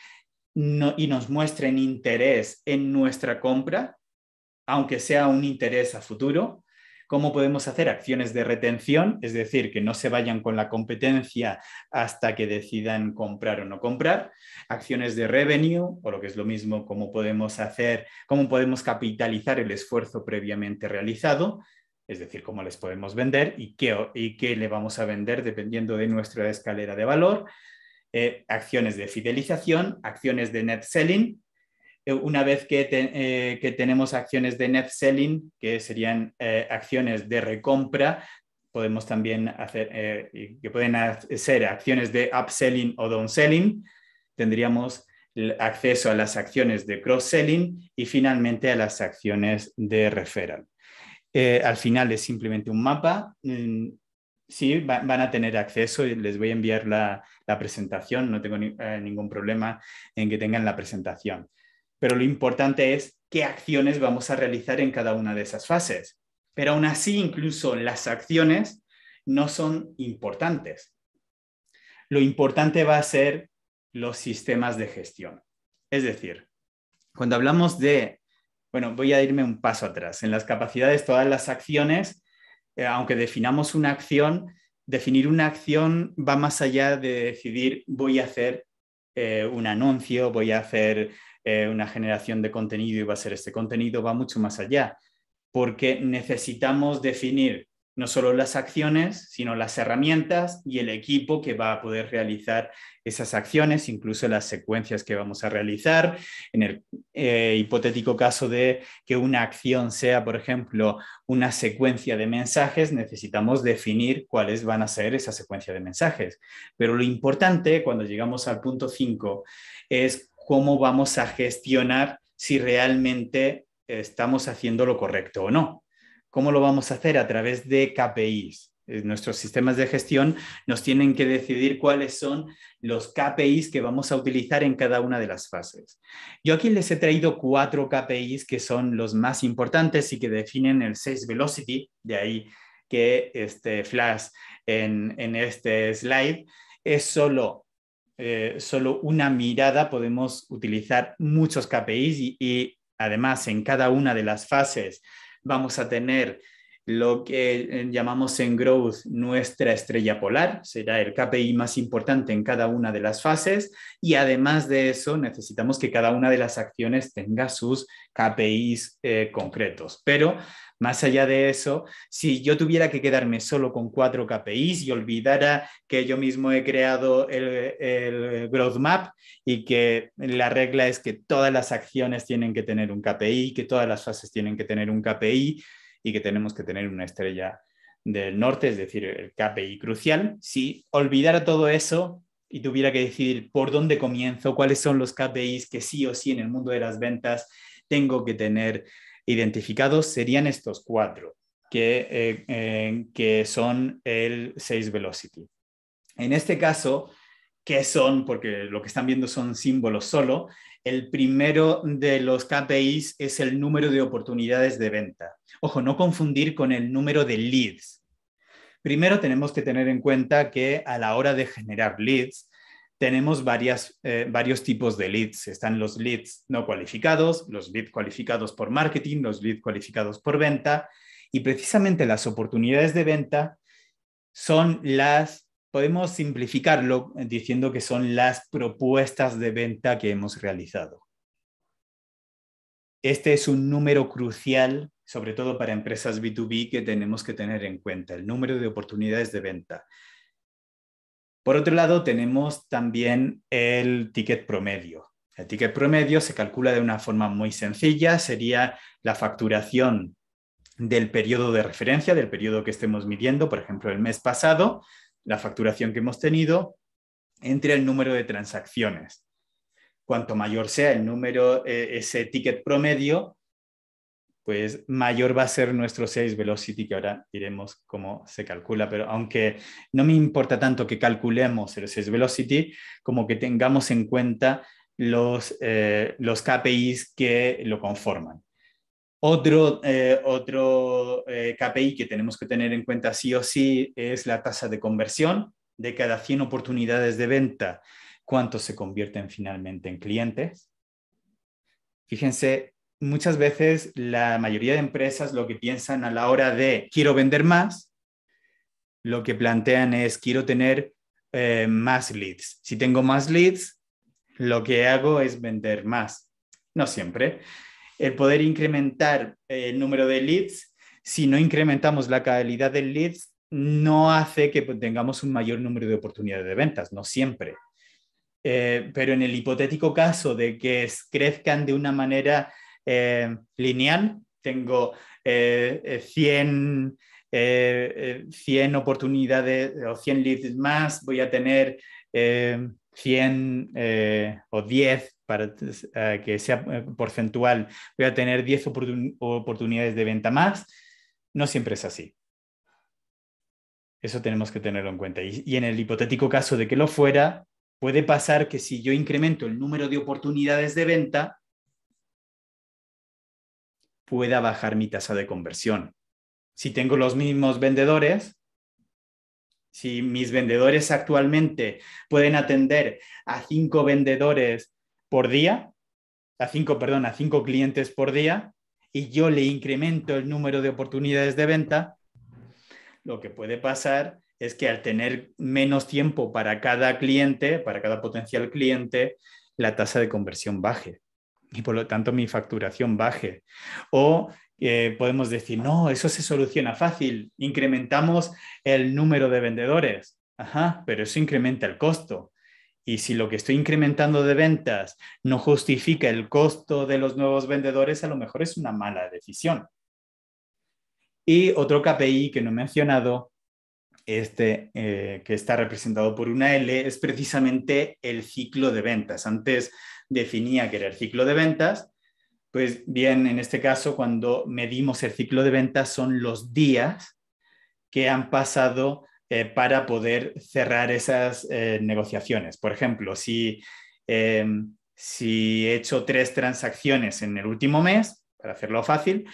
y nos muestren interés en nuestra compra, aunque sea un interés a futuro. Cómo podemos hacer acciones de retención, es decir, que no se vayan con la competencia hasta que decidan comprar o no comprar. Acciones de revenue, o lo que es lo mismo, cómo podemos capitalizar el esfuerzo previamente realizado, es decir, cómo les podemos vender y qué le vamos a vender dependiendo de nuestra escalera de valor. Acciones de fidelización, acciones de net selling. Una vez que tenemos acciones de net selling, que serían acciones de recompra, podemos también hacer, que pueden ser acciones de upselling o downselling. Tendríamos acceso a las acciones de cross-selling y finalmente a las acciones de referral. Al final es simplemente un mapa. Sí, van a tener acceso y les voy a enviar la presentación. No tengo ningún problema en que tengan la presentación. Pero lo importante es qué acciones vamos a realizar en cada una de esas fases. Pero aún así, incluso las acciones no son importantes. Lo importante va a ser los sistemas de gestión. Es decir, cuando hablamos bueno, voy a irme un paso atrás. En las capacidades, todas las acciones, aunque definamos una acción, definir una acción va más allá de decidir voy a hacer un anuncio, voy a hacer una generación de contenido y va a ser este contenido, va mucho más allá, porque necesitamos definir no solo las acciones, sino las herramientas y el equipo que va a poder realizar esas acciones, incluso las secuencias que vamos a realizar. En el hipotético caso de que una acción sea, por ejemplo, una secuencia de mensajes, necesitamos definir cuáles van a ser esa secuencia de mensajes. Pero lo importante, cuando llegamos al punto 5, es cómo vamos a gestionar si realmente estamos haciendo lo correcto o no. ¿Cómo lo vamos a hacer? A través de KPIs. Nuestros sistemas de gestión nos tienen que decidir cuáles son los KPIs que vamos a utilizar en cada una de las fases. Yo aquí les he traído 4 KPIs que son los más importantes y que definen el Sales Velocity, de ahí que este flash en este slide es solo una mirada. Podemos utilizar muchos KPIs y además en cada una de las fases vamos a tener lo que llamamos en Growth nuestra estrella polar, será el KPI más importante en cada una de las fases y además de eso necesitamos que cada una de las acciones tenga sus KPIs concretos. Pero más allá de eso, si yo tuviera que quedarme solo con 4 KPIs y olvidara que yo mismo he creado el Growth Map y que la regla es que todas las acciones tienen que tener un KPI, que todas las fases tienen que tener un KPI y que tenemos que tener una estrella del norte, es decir, el KPI crucial. Si olvidara todo eso y tuviera que decidir por dónde comienzo, cuáles son los KPIs que sí o sí en el mundo de las ventas tengo que tener identificados, serían estos 4, que son el Sales Velocity. En este caso, ¿qué son? Porque lo que están viendo son símbolos solo. El primero de los KPIs es el número de oportunidades de venta. Ojo, no confundir con el número de leads. Primero tenemos que tener en cuenta que a la hora de generar leads, tenemos varios tipos de leads. Están los leads no cualificados, los leads cualificados por marketing, los leads cualificados por venta y precisamente las oportunidades de venta son las podemos simplificarlo diciendo que son las propuestas de venta que hemos realizado. Este es un número crucial, sobre todo para empresas B2B, que tenemos que tener en cuenta, el número de oportunidades de venta. Por otro lado, tenemos también el ticket promedio. El ticket promedio se calcula de una forma muy sencilla, sería la facturación del periodo de referencia, del periodo que estemos midiendo, por ejemplo, el mes pasado, la facturación que hemos tenido, entre el número de transacciones. Cuanto mayor sea el número, ese ticket promedio, pues mayor va a ser nuestro sales velocity, que ahora diremos cómo se calcula, pero aunque no me importa tanto que calculemos el sales velocity, como que tengamos en cuenta los KPIs que lo conforman. Otro KPI que tenemos que tener en cuenta sí o sí es la tasa de conversión. De cada 100 oportunidades de venta, ¿cuántos se convierten finalmente en clientes? Fíjense, muchas veces la mayoría de empresas lo que piensan a la hora de quiero vender más, lo que plantean es quiero tener más leads. Si tengo más leads, lo que hago es vender más. No siempre. El poder incrementar el número de leads, si no incrementamos la calidad de leads, no hace que tengamos un mayor número de oportunidades de ventas, no siempre. Pero en el hipotético caso de que crezcan de una manera lineal, tengo 100 oportunidades o 100 leads más, voy a tener 100 o 10, para que sea porcentual, voy a tener 10 oportunidades de venta más. No siempre es así. Eso tenemos que tenerlo en cuenta. Y en el hipotético caso de que lo fuera, puede pasar que si yo incremento el número de oportunidades de venta, pueda bajar mi tasa de conversión. Si tengo los mismos vendedores, si mis vendedores actualmente pueden atender a 5 vendedores por día, a 5 clientes por día, y yo le incremento el número de oportunidades de venta, lo que puede pasar es que al tener menos tiempo para cada cliente, para cada potencial cliente, la tasa de conversión baje y por lo tanto mi facturación baje. O podemos decir, no, eso se soluciona fácil, incrementamos el número de vendedores. Ajá, pero eso incrementa el costo. Y si lo que estoy incrementando de ventas no justifica el costo de los nuevos vendedores, a lo mejor es una mala decisión. Y otro KPI que no he mencionado, que está representado por una L, es precisamente el ciclo de ventas. Antes definía que era el ciclo de ventas, pues bien, en este caso, cuando medimos el ciclo de ventas, son los días que han pasado para poder cerrar esas negociaciones. Por ejemplo, si he hecho 3 transacciones en el último mes, para hacerlo fácil,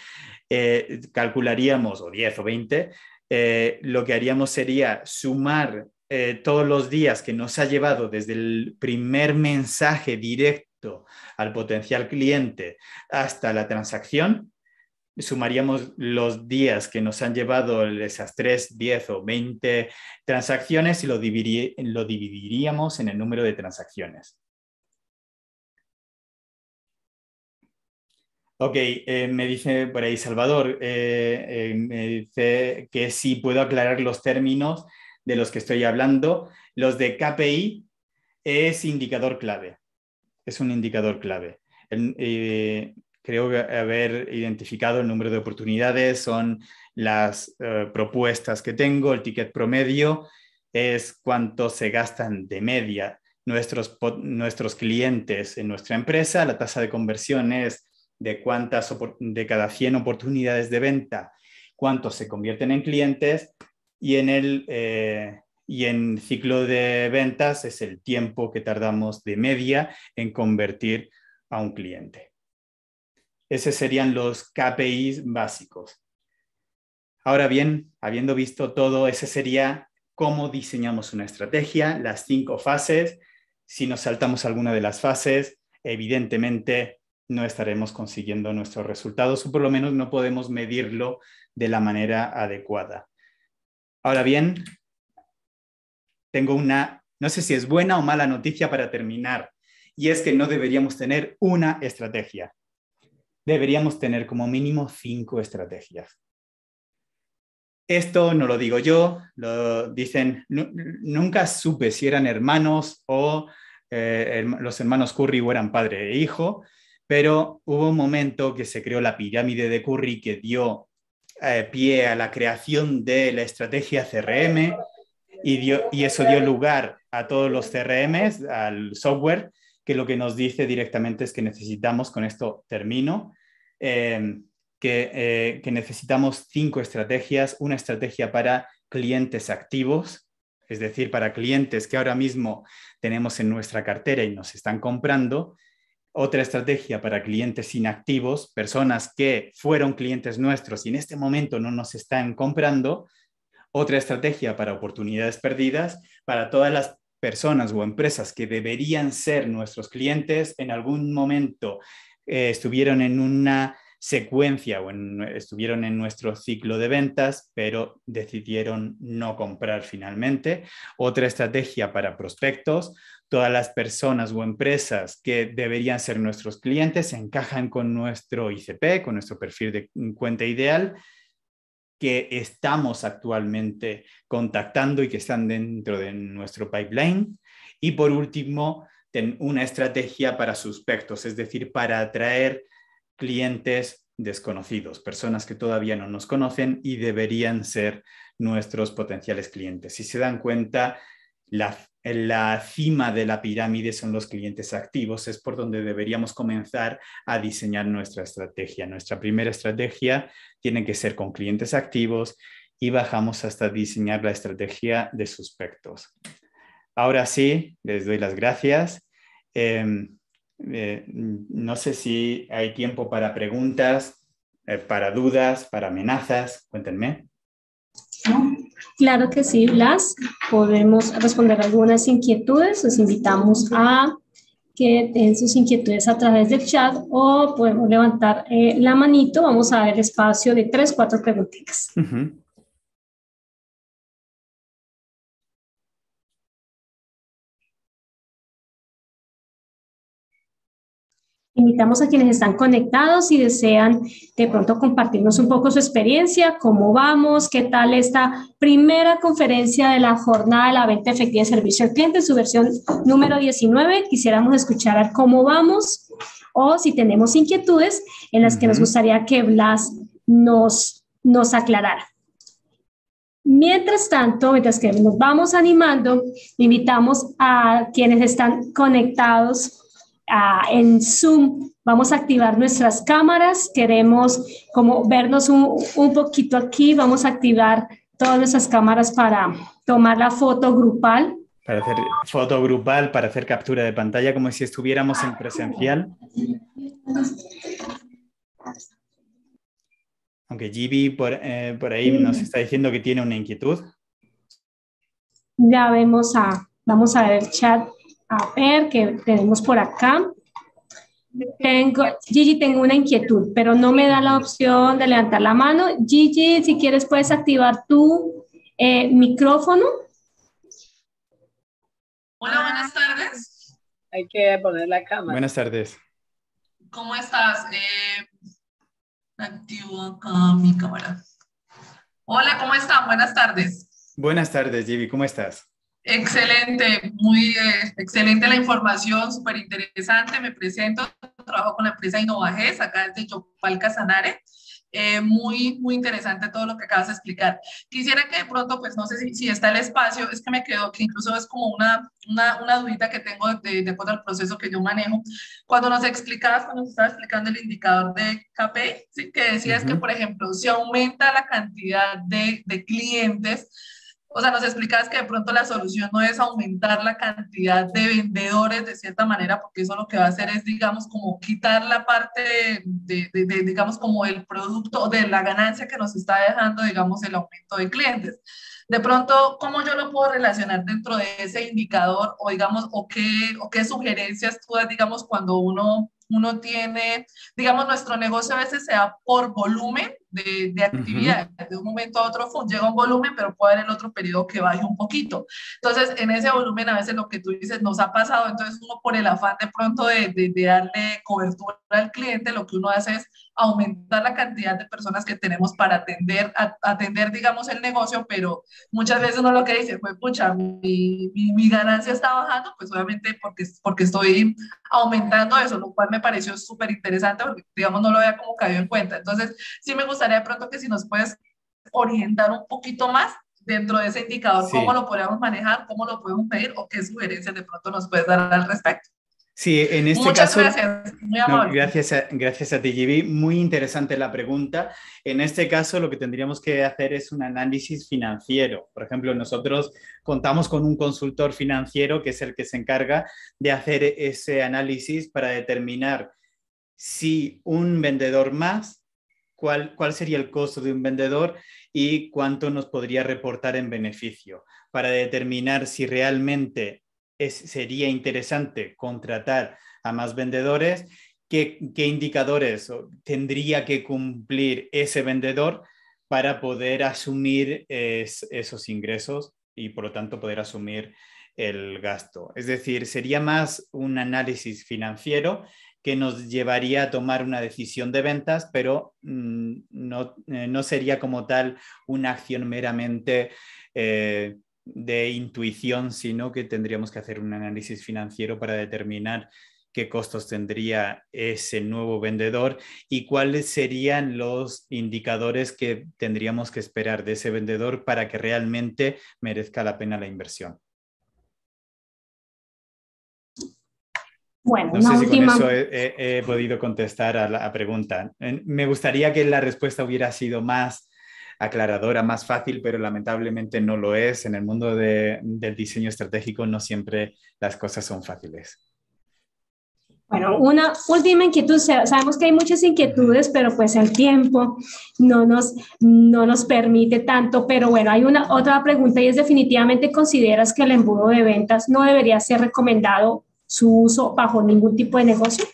calcularíamos, o 10 o 20, lo que haríamos sería sumar todos los días que nos ha llevado desde el primer mensaje directo al potencial cliente hasta la transacción. Sumaríamos los días que nos han llevado esas 3, 10 o 20 transacciones y lo dividiríamos en el número de transacciones. Ok, me dice por ahí Salvador, me dice que sí puedo aclarar los términos de los que estoy hablando. Los de KPI es indicador clave, es un indicador clave. Creo haber identificado el número de oportunidades, son las propuestas que tengo, el ticket promedio es cuánto se gastan de media nuestros clientes en nuestra empresa, la tasa de conversión es de cada 100 oportunidades de venta, cuántos se convierten en clientes y en ciclo de ventas es el tiempo que tardamos de media en convertir a un cliente. Esos serían los KPIs básicos. Ahora bien, habiendo visto todo, ese sería cómo diseñamos una estrategia, las 5 fases. Si nos saltamos alguna de las fases, evidentemente no estaremos consiguiendo nuestros resultados o por lo menos no podemos medirlo de la manera adecuada. Ahora bien, tengo una, no sé si es buena o mala noticia para terminar, y es que no deberíamos tener una estrategia. Deberíamos tener como mínimo 5 estrategias. Esto no lo digo yo, lo dicen, nunca supe si eran hermanos o los hermanos Curry o eran padre e hijo, pero hubo un momento que se creó la pirámide de Curry que dio pie a la creación de la estrategia CRM y eso dio lugar a todos los CRMs, al software, que lo que nos dice directamente es que necesitamos, con esto termino, que necesitamos 5 estrategias, una estrategia para clientes activos, es decir, para clientes que ahora mismo tenemos en nuestra cartera y nos están comprando, otra estrategia para clientes inactivos, personas que fueron clientes nuestros y en este momento no nos están comprando, otra estrategia para oportunidades perdidas, para todas las personas o empresas que deberían ser nuestros clientes, en algún momento estuvieron en una secuencia o estuvieron en nuestro ciclo de ventas, pero decidieron no comprar finalmente. Otra estrategia para prospectos, todas las personas o empresas que deberían ser nuestros clientes encajan con nuestro ICP, con nuestro perfil de cuenta ideal, que estamos actualmente contactando y que están dentro de nuestro pipeline. Y por último, una estrategia para suspectos, es decir, para atraer clientes desconocidos, personas que todavía no nos conocen y deberían ser nuestros potenciales clientes. Si se dan cuenta, la cima de la pirámide son los clientes activos, es por donde deberíamos comenzar a diseñar nuestra estrategia. Nuestra primera estrategia tiene que ser con clientes activos y bajamos hasta diseñar la estrategia de suspectos. Ahora sí, les doy las gracias. No sé si hay tiempo para preguntas, para dudas, para amenazas. Cuéntenme. Claro que sí, Blas. Podemos responder algunas inquietudes. Los invitamos a que den sus inquietudes a través del chat o podemos levantar la manito. Vamos a ver el espacio de 3, 4 preguntitas. Invitamos a quienes están conectados y desean de pronto compartirnos un poco su experiencia, cómo vamos, qué tal esta primera conferencia de la jornada de la venta efectiva de servicio al cliente, su versión número 19. Quisiéramos escuchar cómo vamos o si tenemos inquietudes en las que nos gustaría que Blas nos aclarara. Mientras tanto, mientras que nos vamos animando, invitamos a quienes están conectados en Zoom. Vamos a activar nuestras cámaras, queremos como vernos un poquito aquí, vamos a activar todas nuestras cámaras para tomar la foto grupal. Para hacer foto grupal, para hacer captura de pantalla como si estuviéramos en presencial. Aunque Gibi por ahí nos está diciendo que tiene una inquietud. Ya vamos a ver el chat. A ver, ¿qué tenemos por acá? Gigi, tengo una inquietud, pero no me da la opción de levantar la mano. Gigi, si quieres puedes activar tu micrófono. Hola, buenas tardes. Hay que poner la cámara. Buenas tardes. ¿Cómo estás? Activo acá mi cámara. Hola, ¿cómo están? Buenas tardes. Buenas tardes, Gibi, ¿cómo estás? Excelente, muy excelente la información, súper interesante. Me presento, trabajo con la empresa Innovages, acá desde Yopal, Casanare. Muy interesante todo lo que acabas de explicar. Quisiera que de pronto, pues no sé si está el espacio, es que me quedó que incluso es como una dudita que tengo de acuerdo al proceso que yo manejo. Cuando nos estabas explicando el indicador de KPI, ¿sí? Que decías que, por ejemplo, si aumenta la cantidad de clientes, o sea, nos explicas que de pronto la solución no es aumentar la cantidad de vendedores de cierta manera, porque eso lo que va a hacer es, digamos, como quitar la parte digamos, como el producto, de la ganancia que nos está dejando, digamos, el aumento de clientes. De pronto, ¿cómo yo lo puedo relacionar dentro de ese indicador? O, digamos, o qué sugerencias tú das, digamos, cuando uno tiene, digamos, nuestro negocio a veces se da por volumen, de actividad. De un momento a otro llega un volumen, pero puede haber el otro periodo que baje un poquito. Entonces, en ese volumen a veces lo que tú dices nos ha pasado, entonces uno por el afán de pronto de darle cobertura al cliente, lo que uno hace es aumentar la cantidad de personas que tenemos para atender, digamos, el negocio, pero muchas veces uno lo que dice, pues, pucha, mi ganancia está bajando, pues obviamente porque estoy aumentando eso, lo cual me pareció súper interesante, porque, digamos, no lo había como caído en cuenta. Entonces, sí me gustaría de pronto que si nos puedes orientar un poquito más dentro de ese indicador, Sí. cómo lo podemos manejar, cómo lo podemos medir, o qué sugerencias de pronto nos puedes dar al respecto. Sí, en este Muchas caso, gracias, muy amable. gracias a ti, Gibi. Muy interesante la pregunta. En este caso, lo que tendríamos que hacer es un análisis financiero. Por ejemplo, nosotros contamos con un consultor financiero que es el que se encarga de hacer ese análisis para determinar si un vendedor más, cuál sería el costo de un vendedor y cuánto nos podría reportar en beneficio, para determinar si realmente sería interesante contratar a más vendedores, qué indicadores tendría que cumplir ese vendedor para poder asumir esos ingresos y por lo tanto poder asumir el gasto. Es decir, sería más un análisis financiero que nos llevaría a tomar una decisión de ventas, pero no sería como tal una acción meramente de intuición, sino que tendríamos que hacer un análisis financiero para determinar qué costos tendría ese nuevo vendedor y cuáles serían los indicadores que tendríamos que esperar de ese vendedor para que realmente merezca la pena la inversión. Bueno, no sé si con eso he podido contestar a la pregunta. Me gustaría que la respuesta hubiera sido más aclaradora, más fácil, pero lamentablemente no lo es. En el mundo del diseño estratégico no siempre las cosas son fáciles. Bueno, una última inquietud. Sabemos que hay muchas inquietudes, pero pues el tiempo no nos permite tanto. Pero bueno, hay otra pregunta y es: ¿definitivamente consideras que el embudo de ventas no debería ser recomendado su uso bajo ningún tipo de negocio?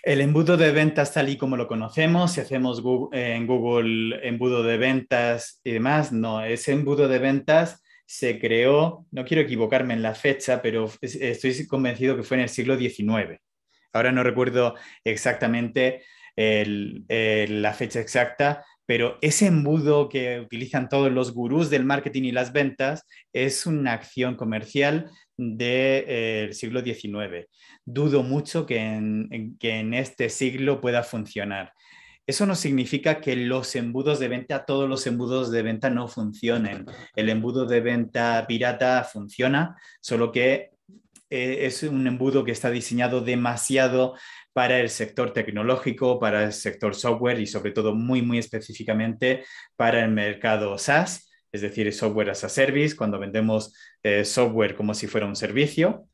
El embudo de ventas tal y como lo conocemos, si hacemos en Google embudo de ventas y demás, no, ese embudo de ventas se creó, no quiero equivocarme en la fecha, pero estoy convencido que fue en el siglo XIX. Ahora no recuerdo exactamente la fecha exacta, pero ese embudo que utilizan todos los gurús del marketing y las ventas es una acción comercial del siglo XIX. Dudo mucho que en este siglo pueda funcionar. Eso no significa que todos los embudos de venta no funcionen. El embudo de venta pirata funciona, solo que es un embudo que está diseñado demasiado para el sector tecnológico, para el sector software y sobre todo muy, muy específicamente para el mercado SaaS, es decir, software as a service, cuando vendemos software como si fuera un servicio.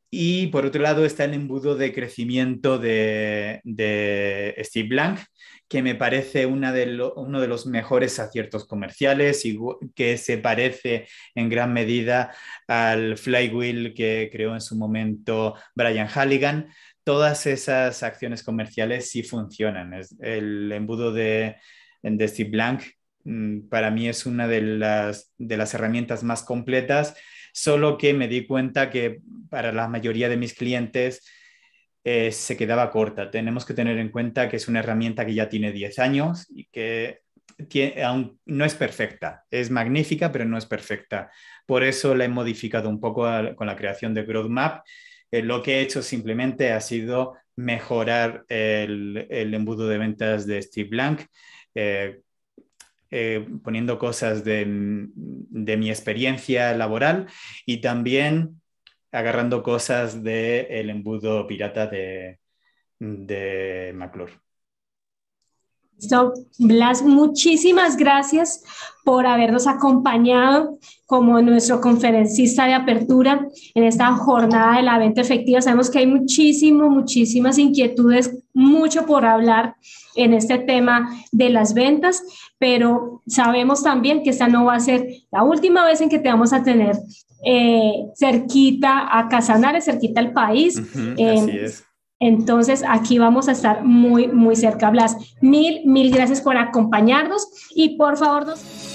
Y por otro lado está el embudo de crecimiento de Steve Blank, que me parece uno de los mejores aciertos comerciales y que se parece en gran medida al flywheel que creó en su momento Brian Halligan. Todas esas acciones comerciales sí funcionan. El embudo de Steve Blank para mí es una de las herramientas más completas, solo que me di cuenta que para la mayoría de mis clientes se quedaba corta. Tenemos que tener en cuenta que es una herramienta que ya tiene 10 años y que aún no es perfecta. Es magnífica, pero no es perfecta. Por eso la he modificado un poco con la creación de Growth Map. Lo que he hecho simplemente ha sido mejorar el embudo de ventas de Steve Blank, poniendo cosas de mi experiencia laboral y también agarrando cosas del embudo pirata de McClure. Blas, muchísimas gracias por habernos acompañado como nuestro conferencista de apertura en esta jornada de la venta efectiva. Sabemos que hay muchísimas inquietudes, mucho por hablar en este tema de las ventas, pero sabemos también que esta no va a ser la última vez en que te vamos a tener cerquita a Casanare, cerquita al país. Así es. Entonces, aquí vamos a estar muy, muy cerca. Blas, mil gracias por acompañarnos y por favor, nos...